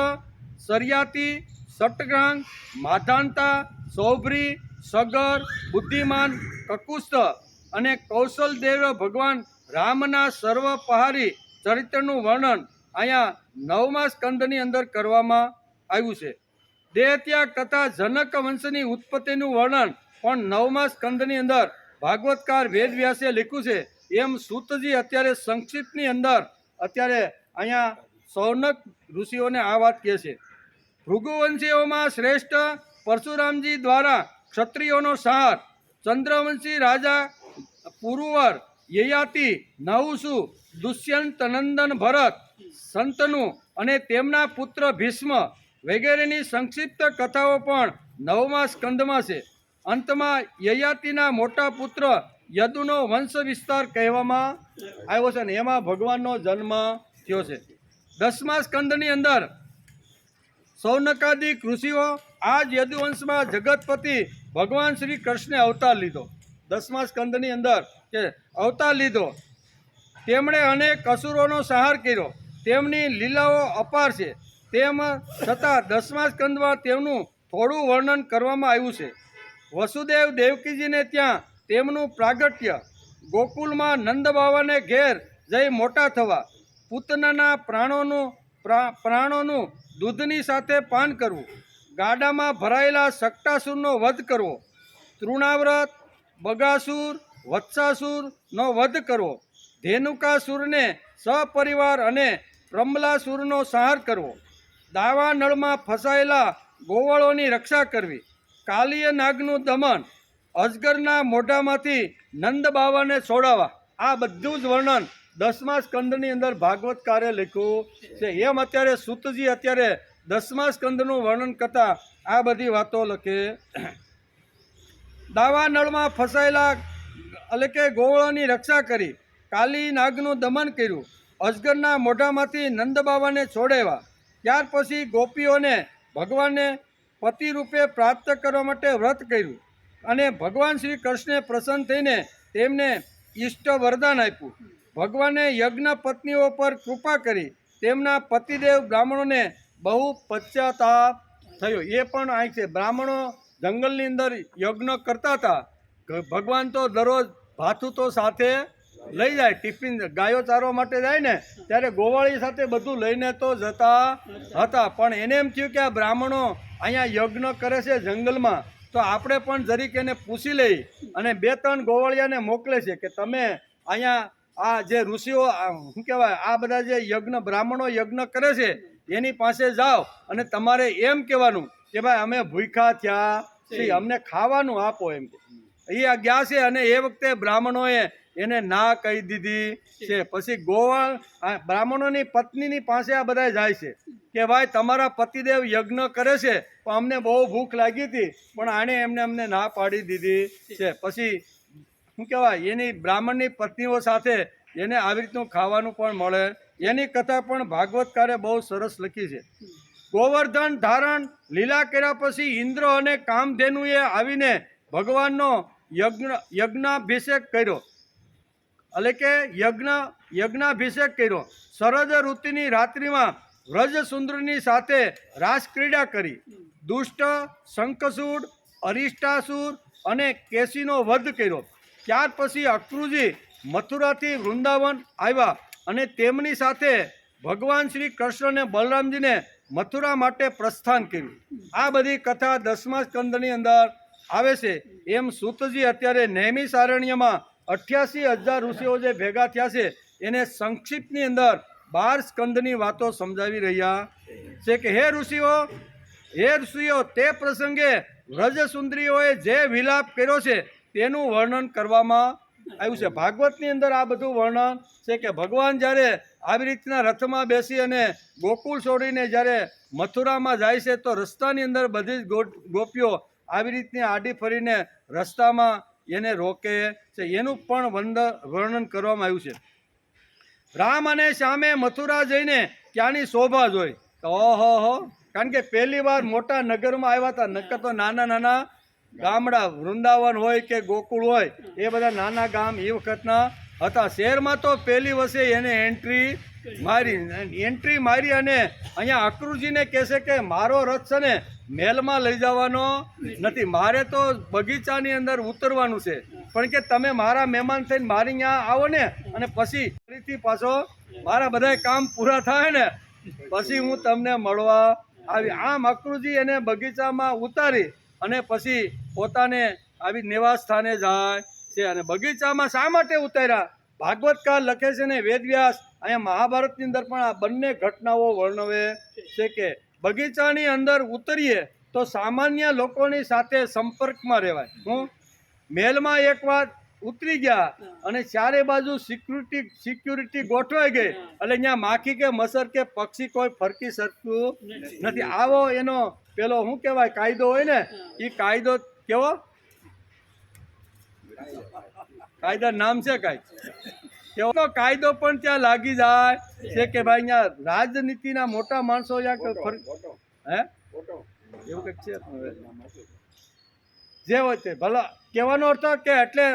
સરિયાતી, સટગ્રાંગ, માધાનતા, સૌભરી, સગર, બુદ્ધિમાન, કકુસ્થ અને કૌશલદેવ ભગવાન રામના સર્વપહારી ચરિત્રનું વર્ણન અહીંયા નવમા સ્કંદની અંદર કરવામાં આવ્યું છે. દેહત્યાગ તથા જનક વંશની ઉત્પત્તિનું વર્ણન પણ નવમા સ્કંદની અંદર ભાગવતકાર વેદવ્યાસે લખ્યું છે. એમ સૂતજી અત્યારે સંક્ષિપ્તની અંદર અત્યારે અહીંયા સૌનક ઋષિઓને આ વાત કહે છે. ભૃગુવંશીઓમાં શ્રેષ્ઠ પરશુરામજી દ્વારા ક્ષત્રિયોનો સહાર, ચંદ્રવંશી રાજા પુરુવર, યયાતિ, નહુસુ, દુષ્યંત, નંદન, ભરત, સંતનુ અને તેમના પુત્ર ભીષ્મ વગેરેની સંક્ષિપ્ત કથાઓ પણ નવમા સ્કંદમાં છે. અંતમાં યયાતિના મોટા પુત્ર યદુનો વંશ વિસ્તાર કહેવામાં આવ્યો છે અને એમાં ભગવાનનો જન્મ થયો છે. 10મા સ્કંદની અંદર સૌનકાદિક ઋષિઓ આ જ યદુવંશમાં જગતપતિ ભગવાન શ્રી કૃષ્ણે અવતાર લીધો. 10મા સ્કંદની અંદર કે અવતાર લીધો. તેમણે અનેક અસુરોનો સંહાર કર્યો. તેમની લીલાઓ અપાર છે. તેમ છતાં 10મા સ્કંદમાં તેમનું થોડું વર્ણન કરવામાં આવ્યું છે. વસુદેવ દેવકીજીને ત્યાં તેમનું પ્રાગટ્ય, ગોકુલમાં નંદ બાવાને ઘેર જઈ મોટા થવા, પૂતનાના પ્રાણોનું દૂધની સાથે પાન કરવું, ગાડામાં ભરાયેલા સક્ટાસુરનો વધ કરવો, તૃણાવ્રત, બગાસુર, વત્સાસુરનો વધ કરવો, ધેનુકાસુરને સપરિવાર અને પ્રમલાસુરનો સંહાર કરવો, દાવા નળમાં ફસાયેલા ગોવળોની રક્ષા કરવી, કાલિય નાગનું દમન, અજગરના મોઢામાંથી નંદ બાવાને છોડાવવા. આ બધું જ વર્ણન 10મા સ્કંદની અંદર ભાગવતકારે લખ્યું છે. એમ અત્યારે સૂતજી અત્યારે 10મા સ્કંદનું વર્ણન કરતા આ બધી વાતો લખે. દાવા નળમાં ફસાયેલા એટલે કે ગોવળોની રક્ષા કરી, કાલી નાગનું દમન કર્યું, અજગરના મોઢામાંથી નંદ બાવાને છોડાવ્યા. ત્યાર પછી ગોપીઓને ભગવાનને પતિ રૂપે પ્રાપ્ત કરવા માટે વ્રત કર્યું અને ભગવાન શ્રી કૃષ્ણે પ્રસન્ન થઈને તેમને ઈષ્ટ વરદાન આપ્યું. ભગવાને યજ્ઞ પત્નીઓ પર કૃપા કરી તેમના પતિદેવ બ્રાહ્મણોને બહુ પશ્ચાતાપ થયો. એ પણ અહીં છે. બ્રાહ્મણો જંગલની અંદર યજ્ઞ કરતા હતા. ભગવાન તો દરરોજ ભાથું તો સાથે લઈ જાય, ટિફિન ગાયો ચારવા માટે જાય ને ત્યારે ગોવાળી સાથે બધું લઈને તો જતા હતા. પણ એને એમ થયું કે આ બ્રાહ્મણો અહીંયા યજ્ઞ કરે છે જંગલમાં, તો આપણે પણ જરીક એને પૂછી લઈ અને 2-3 ગોવાળિયાને મોકલે છે કે તમે અહીંયા આ જે ઋષિઓ શું કહેવાય આ બધા જે યજ્ઞ બ્રાહ્મણો યજ્ઞ કરે છે એની પાસે જાઓ અને તમારે એમ કહેવાનું કે ભાઈ અમે ભૂખ્યા થયા છીએ, અમને ખાવાનું આપો એમ. એ આ ગયા છે અને એ વખતે બ્રાહ્મણોએ એને ના કહી દીધી છે. પછી ગોવાળ બ્રાહ્મણોની પત્નીની પાસે આ બધા જાય છે કે ભાઈ તમારા પતિદેવ યજ્ઞ કરે છે પણ અમને બહુ ભૂખ લાગી હતી પણ આણે અમને ના પાડી દીધી છે. પછી શું કહેવાય એની બ્રાહ્મણની પત્નીઓ સાથે એને આવી રીતનું ખાવાનું પણ મળે. એની કથા પણ ભાગવતકારે બહુ સરસ લખી છે. ગોવર્ધન ધારણ લીલા કર્યા પછી ઇન્દ્ર અને કામધેનુએ આવીને ભગવાનનો યજ્ઞાભિષેક કર્યો, એટલે કે યજ્ઞાભિષેક કર્યો. શરદ ઋતુની રાત્રિમાં વ્રજસુંદરની સાથે રાસક્રીડા કરી. દુષ્ટ શંખસૂર, અરિષ્ટાસુર અને કેસીનો વધ કર્યો. ત્યાર પછી અક્રુજી મથુરાથી વૃંદાવન આવ્યા અને તેમની સાથે ભગવાન શ્રી કૃષ્ણ અને બલરામજીને મથુરા માટે પ્રસ્થાન કર્યું. આ બધી કથા 10મા સ્કંદની અંદર આવે છે. એમ સૂતજી અત્યારે નૈમિષારણ્યમાં 88,000 ઋષિઓ જે ભેગા થયા છે એને સંક્ષિપ્તની અંદર 12 સ્કંદની વાતો સમજાવી રહ્યા છે કે હે ઋષિઓ તે પ્રસંગે વ્રજસુંદરીઓએ જે વિલાપ કર્યો છે તેનું વર્ણન કરવામાં આવ્યું છે. ભાગવતની અંદર આ બધું વર્ણન છે કે ભગવાન જ્યારે આવી રીતના રથમાં બેસી અને ગોકુળ છોડીને જ્યારે મથુરામાં જાય છે તો રસ્તાની અંદર બધી જ ગોપીઓ આવી રીતની આડી ફરીને રસ્તામાં એને રોકે છે. એનું પણ વર્ણન કરવામાં આવ્યું છે. રામ અને શ્યામે મથુરા જઈને ત્યાંની શોભા જોઈ તો ઓહો, કારણ કે પહેલી વાર મોટા નગરમાં આવ્યા હતા. નકર તો નાના નાના ગામડા વૃંદાવન હોય કે ગોકુળ હોય એ બધા નાના ગામ એ વખતના હતા. શહેરમાં તો પહેલી વર્ષે એને એન્ટ્રી મારી અને અહીંયા અક્રુજીને કહેશે કે મારો રથ છે ને મહેલમાં લઈ જવાનો નથી, મારે તો બગીચાની અંદર ઉતરવાનું છે, પણ કે તમે મારા મહેમાન થઈને મારી અહીંયા આવો ને અને પછી ફરીથી પાછો મારા બધા કામ પૂરા થાય ને પછી હું તમને મળવા આવી. આમ અક્રુજી એને બગીચામાં ઉતારી અને પછી પોતાને આવી નિવાસ સ્થાને જાય છે. અને બગીચામાં શા માટે ઉતાર્યા? ભાગવતકાર લખે છે ને વેદવ્યાસ અહીંયા મહાભારતની અંદર પણ આ બંને ઘટનાઓ વર્ણવે છે કે બગીચાની અંદર ઉતરીએ તો સામાન્ય લોકોની સાથે સંપર્કમાં રહેવાય. હું મહેલમાં એક વાર ઉતરી ગયા અને ચારે બાજુ સિક્યુરિટી ગોઠવાઈ ગઈ એટલે અહીંયા માખી કે મસર કે પક્ષી કોઈ ફરકી શકતું નથી. આવો એનો પેલો શું કહેવાય કાયદો હોય ને એ કાયદો કેવો કાયદા નામ છે કેવો કાયદો પણ ત્યાં લાગી જાય છે કે ભાઈ અહીંયા રાજનીતિના મોટા માણસો હે એવું કંઈક છે જે હોય તે ભલા કહેવાનો અર્થ કે એટલે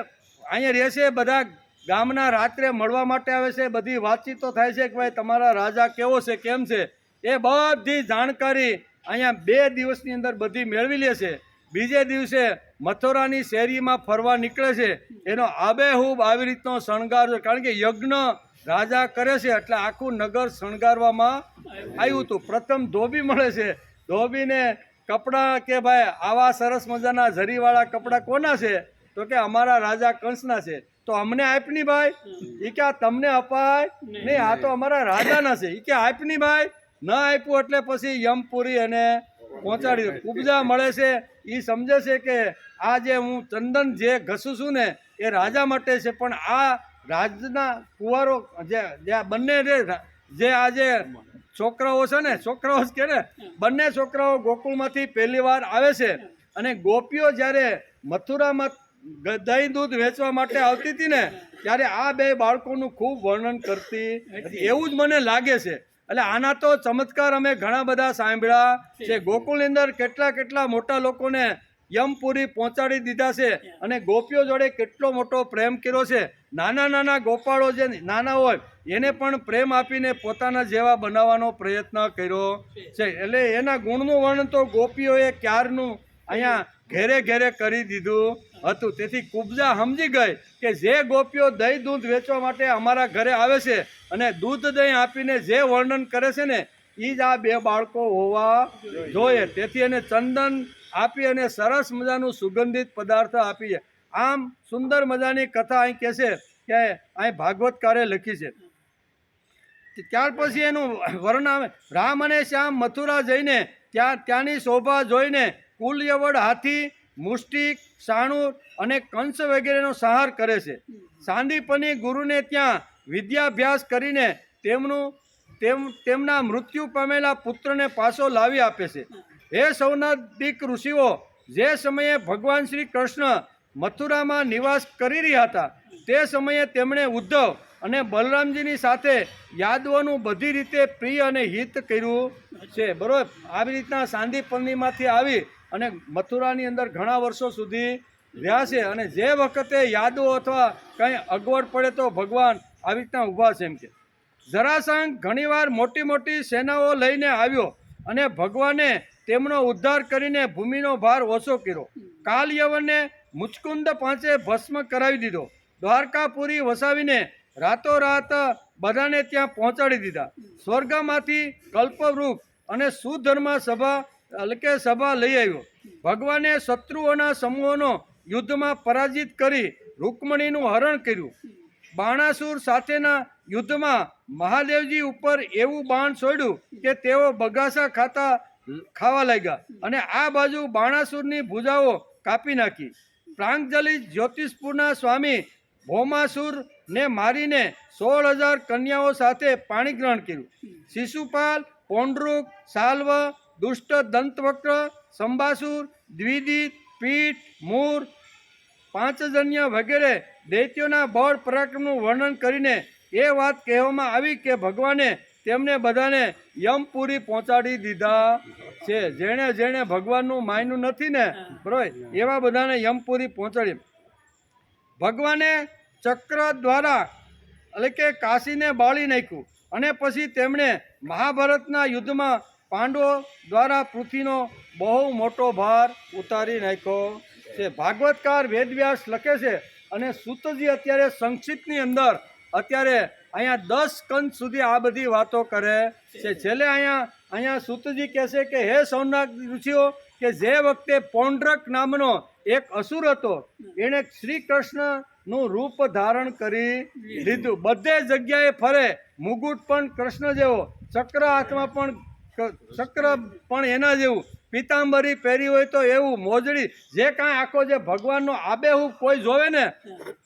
અહીંયા રહેશે બધા ગામના રાત્રે મળવા માટે આવે છે, બધી વાતચીતો થાય છે કે ભાઈ તમારા રાજા કેવો છે કેમ છે એ બધી જાણકારી અહીંયા 2 દિવસની અંદર બધી મેળવી લે છે. બીજે દિવસે મથુરાની શેરીમાં ફરવા નીકળે છે. એનો આબેહૂબ આવી રીતનો શણગાર, કારણ કે યજ્ઞ રાજા કરે છે એટલે આખું નગર શણગારવામાં આવ્યું હતું. પ્રથમ ધોબી મળે છે. ધોબીને કપડાં કે ભાઈ આવા સરસ મજાના ઝરીવાળા કપડાં કોના છે? તો કે અમારા રાજા કંસના છે. તો અમને આપની ભાઈ? એ કે આ તમને અપાય નહીં, આ તો અમારા રાજાના છે. એ કે આપની ભાઈ? ન આપ્યું એટલે પછી યમપુરી એને પહોંચાડી. કુબજા મળે છે. એ સમજે છે કે આ જે હું ચંદન જે ઘસું છું ને એ રાજા માટે છે, પણ આ રાજના કુંવારો જે બંને જે આ જે છોકરાઓ છે ને છોકરાઓ જ કે ને બંને છોકરાઓ ગોકુળમાંથી પહેલી વાર આવે છે અને ગોપીઓ જ્યારે મથુરામાં દહીં દૂધ વેચવા માટે આવતી હતી ને ત્યારે આ 2 બાળકોનું ખૂબ વર્ણન કરતી હતી એવું જ મને લાગે છે. એટલે આના તો ચમત્કાર અમે ઘણા બધા સાંભળ્યા છે. ગોકુળની અંદર કેટલા મોટા લોકોને યમપુરી પહોંચાડી દીધા છે અને ગોપીઓ જોડે કેટલો મોટો પ્રેમ કર્યો છે. નાના ગોપાળો જે નાના હોય એને પણ પ્રેમ આપીને પોતાના જેવા બનાવવાનો પ્રયત્ન કર્યો છે. એટલે એના ગુણનું વર્ણન તો ગોપીઓએ ક્યારનું અહીંયા ઘેરે કરી દીધું હતું. તેથી કુબજા સમજી ગઈ કે જે ગોપીઓ દહીં દૂધ વેચવા માટે અમારા ઘરે આવે છે અને દૂધ દહીં આપીને જે વર્ણન કરે છે ને એ જ આ 2 બાળકો હોવા જોઈએ. તેથી એને ચંદન આપી અને સરસ મજાનું સુગંધિત પદાર્થ આપીએ. આમ સુંદર મજાની કથા અહીં કહે છે કે અહીં ભાગવતકારે લખી છે. ત્યાર પછી એનું વર્ણન આવે, રામ અને શ્યામ મથુરા જઈને ત્યાંની શોભા જોઈને કુલ યવડ હાથી, મુષ્ટિક, સાણુર અને કંસ વગેરેનો સંહાર કરે છે. સાંદીપની ગુરુને ત્યાં વિદ્યાભ્યાસ કરીને તેમના મૃત્યુ પામેલા પુત્રને પાછો લાવી આપે છે. હે સૌનદિક ઋષિઓ, જે સમયે ભગવાન શ્રી કૃષ્ણ મથુરામાં નિવાસ કરી રહ્યા હતા તે સમયે તેમણે ઉદ્ધવ અને બલરામજીની સાથે યાદવોનું બધી રીતે પ્રિય અને હિત કર્યું છે. બરોબર. આવી રીતના સાંદીપનીમાંથી આવી અને મથુરાની અંદર ઘણા વર્ષો સુધી રહ્યા છે. અને જે વખતે યાદવો અથવા કંઈ અગવડ પડે તો ભગવાન આવી રીતના ઊભા છે. એમ કે જરાસંઘ ઘણીવાર મોટી મોટી સેનાઓ લઈને આવ્યો અને ભગવાને તેમનો ઉદ્ધાર કરીને ભૂમિનો ભાર ઓછો કર્યો. કાલ યવનને મુચકુંદ પાંચે ભસ્મ કરાવી દીધો. દ્વારકાપુરી વસાવીને રાતોરાત બધાને ત્યાં પહોંચાડી દીધા. સ્વર્ગમાંથી કલ્પવૃક્ષ અને સુધર્મ સભા લઈ આવ્યો. ભગવાને શત્રુઓના સમૂહોનો યુદ્ધમાં પરાજિત કરી રૂકમણીનું હરણ કર્યું. બાણાસુર સાથેના યુદ્ધમાં મહાદેવજી ઉપર એવું બાણ છોડ્યું કે તેઓ બગાસા ખાવા લાગ્યા અને આ બાજુ બાણાસુરની ભુજાઓ કાપી નાખી. પ્રાંગજલિ જ્યોતિષપુરના સ્વામી ભૌમાસુરને મારીને 16,000 કન્યાઓ સાથે પાણી ગ્રહણ કર્યું. શિશુપાલ, પૌંડ્રુક, સાલ્વ, દુષ્ટ દંતવક્ર, સંબાસુર, દ્વિદિત, પીઠ, મૂર, પાંચજન્ય વગેરે દૈત્યોના બળ પરાક્રમનું વર્ણન કરીને એ વાત કહેવામાં આવી કે ભગવાને તેમને બધાને યમપુરી પહોંચાડી દીધા છે. જેણે જેણે ભગવાનનું માયનું નથી ને બરોબર એવા બધાને યમપુરી પહોંચાડી. ભગવાને ચક્ર દ્વારા એટલે કે કાશીને બાળી નાખ્યું અને પછી તેમણે મહાભારતના યુદ્ધમાં પાંડવો દ્વારા પૃથ્વીનો બહુ મોટો ભાર ઉતારી નાખ્યો છે. ભાગવતકાર વેદવ્યાસ લખે છે અને સૂતજી અત્યારે સંક્ષિપ્તની અંદર અત્યારે અહીંયા 10 સ્કંદ સુધી આ બધી વાતો કરે છે. છેલ્લે અહીંયા સૂતજી કહે છે કે હે સૌનક ઋષિઓ, કે જે વખતે પૌંડ્રક નામનો એક અસુર હતો એણે શ્રી કૃષ્ણનું રૂપ ધારણ કરી લીધું. બધે જગ્યાએ ફરે, મુગુટ પણ કૃષ્ણ જેવો, ચક્ર હાથમાં પણ એના જેવું, પિતાંબરી પહેરી હોય તો એવું, મોજડી, જે કાંઈ આખો જે ભગવાનનો આબેહૂબ કોઈ જોવે ને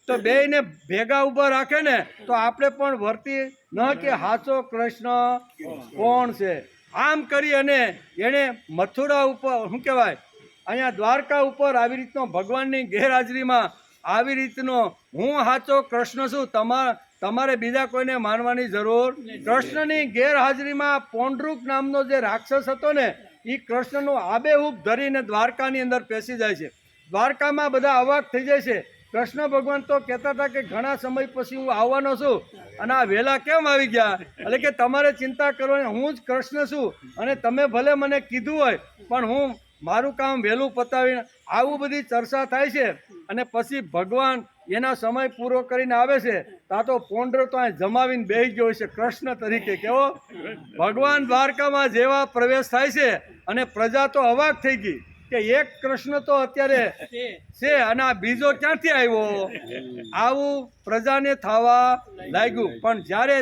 તો બેયને ભેગા ઊભા રાખે ને તો આપણે પણ વર્તી ન કે હાચો કૃષ્ણ કોણ છે. આમ કરી અને એણે મથુરા ઉપર શું કહેવાય અહીંયા દ્વારકા ઉપર આવી રીતનો ભગવાનની ગેરહાજરીમાં આવી રીતનો હું હાચો કૃષ્ણ છું, તમારે બીજા કોઈને માનવાની જરૂર. કૃષ્ણની ગેરહાજરીમાં પૌંડ્રુક નામનો જે રાક્ષસ હતો ને એ કૃષ્ણનું આબેહૂબ ધરીને દ્વારકાની અંદર પેસી જાય છે. દ્વારકામાં બધા અવાક થઈ જાય છે. કૃષ્ણ ભગવાન તો કહેતા હતા કે ઘણા સમય પછી હું આવવાનો છું અને આ વહેલા કેમ આવી ગયા, એટલે કે તમારે ચિંતા કરવાની, હું જ કૃષ્ણ છું અને તમે ભલે મને કીધું હોય પણ હું મારું કામ વહેલું પતાવીને આવું બધી ચર્ચા થાય છે. અને પછી ભગવાન એના સમય પૂરો કરીને આવે છે તા તો પૌંડ્ર તો અહીં જમાવીને બેસી ગયો છે કૃષ્ણ તરીકે. કેવો ભગવાન દ્વારકામાં જેવા પ્રવેશ થાય છે અને પ્રજા તો અવાક થઈ ગઈ કે એક કૃષ્ણ તો અત્યારે છે અને આ બીજો ક્યાંથી આવ્યો, આવું પ્રજાને થવા લાગ્યું. પણ જ્યારે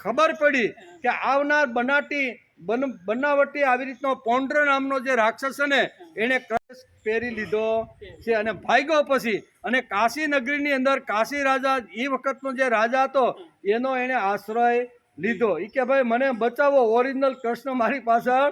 ખબર પડી કે આવનાર બનાવટી આવી રીતનો પૌંડ્ર નામનો જે રાક્ષસ છે ને એને કળશ પહેરી લીધો છે અને ભાગ્યો પછી અને કાશી નગરીની અંદર કાશી રાજા એ વખતનો જે રાજા હતો એનો એને આશ્રય લીધો. એ કે ભાઈ મને બચાવો, ઓરિજિનલ કૃષ્ણ મારી પાછળ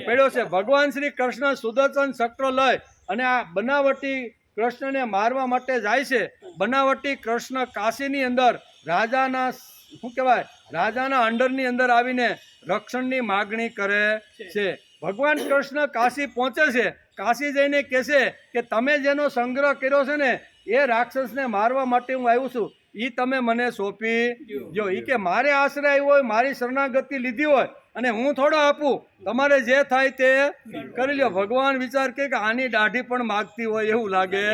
પડ્યો છે. ભગવાન શ્રી કૃષ્ણ સુદર્શન ચક્ર લઈ અને આ બનાવટી કૃષ્ણને મારવા માટે જાય છે. બનાવટી કૃષ્ણ કાશીની અંદર રાજાના શું કહેવાય રાજાના અંડરની અંદર આવીને રક્ષણની માગણી કરે છે. ભગવાન કૃષ્ણ કાશી પહોંચે છે. કાશી જઈને કહે છે કે તમે જેનો સંગ્રહ કર્યો છે ને એ રાક્ષસને મારવા માટે હું આવ્યો છું, એ તમે મને સોંપી જો. એ કે મારે આશરે આવ્યો હોય, મારી શરણાગતિ લીધી હોય અને હું થોડો આપું, તમારે જે થાય તે કરી લ્યો. ભગવાન વિચાર કે આની દાઢી પણ માગતી હોય એવું લાગે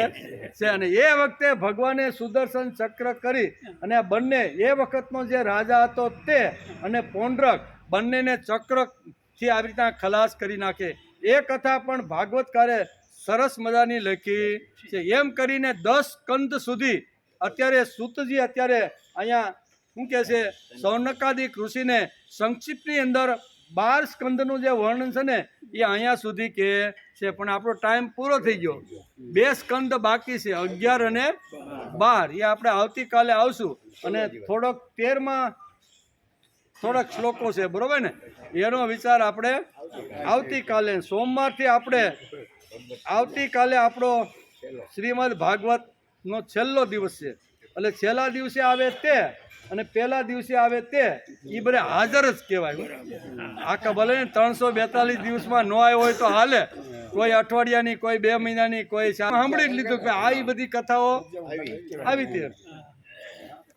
છે. અને એ વખતે ભગવાને સુદર્શન ચક્ર કરી અને આ બંને એ વખતનો જે રાજા હતો તે અને પૌંડ્રક બંનેને ચક્રથી આવી રીતના ખલાસ કરી નાખે. એ કથા પણ ભાગવતકારે સરસ મજાની લખી છે. એમ કરીને 10 સ્કંદ સુધી અત્યારે સૂતજી અત્યારે અહીંયા શું કહે છે, સૌનકાદિક ઋષિને સંક્ષિપ્તની અંદર 12 સ્કંદનું જે વર્ણન છે ને એ અહીંયા સુધી કે છે, પણ આપણો ટાઈમ પૂરો થઈ ગયો. 2 સ્કંદ બાકી છે, 11 અને 12. એ આપણે આવતીકાલે આવશું. અને થોડોક 13માં થોડાક શ્લોકો છે, બરોબર ને, એનો વિચાર આપણે આવતીકાલે સોમવારથી આપણે આવતીકાલે આપણો શ્રીમદ ભાગવતનો છેલ્લો દિવસ છે. એટલે છેલ્લા દિવસે આવે તે અને પહેલા દિવસે આવે તે એ બધે હાજર જ કહેવાય. આખા ભલે ને 342 દિવસમાં ન આવ્યો હોય તો હાલે, કોઈ અઠવાડિયાની, કોઈ 2 મહિનાની, કોઈ સાંભળી જ લીધું કે આ એ બધી કથાઓ આવી હતી.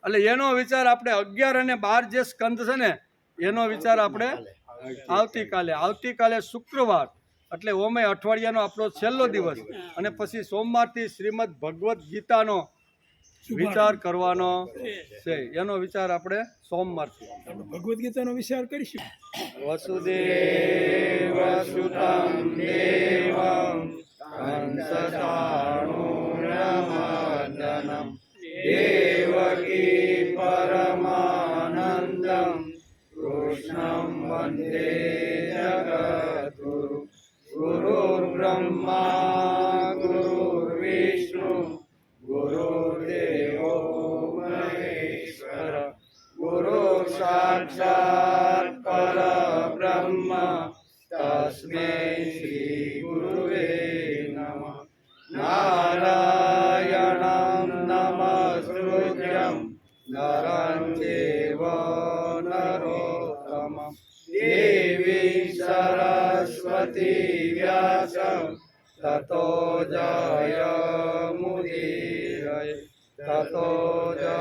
એટલે એનો વિચાર આપણે 11 અને 12 જે સ્કંદ છે ને એનો વિચાર આપણે આવતીકાલે શુક્રવાર એટલે ઓમે અઠવાડિયાનો આપણો છેલ્લો દિવસ, અને પછી સોમવારથી શ્રીમદ ભગવદ્ ગીતાનો વિચાર કરવાનો છે. એનો વિચાર આપણે સોમવારથી ભગવદ્ ગીતાનો વિચાર કરીશું. વસુદેવ સુતં દેવં કંસચાણૂરમર્દનમ દેવકી પરમાનંદમ કૃષ્ણં વંદે જગદ્ગુરુ. ગુરુર્બ્રહ્મા ગુરુર્વિષ્ણુ ગુરુર્દેવો મહેશ્વર ગુરુ સાક્ષાત પરબ્રહ્મ તસ્મૈ શ્રી ગુરુવે નમઃ. નારાયણં નમસ્કૃત્યં નરં ચૈવ નરોત્તમં દેવી સરસ્વતી વ્યાસં તતો જયમુદીરયે. તતો જય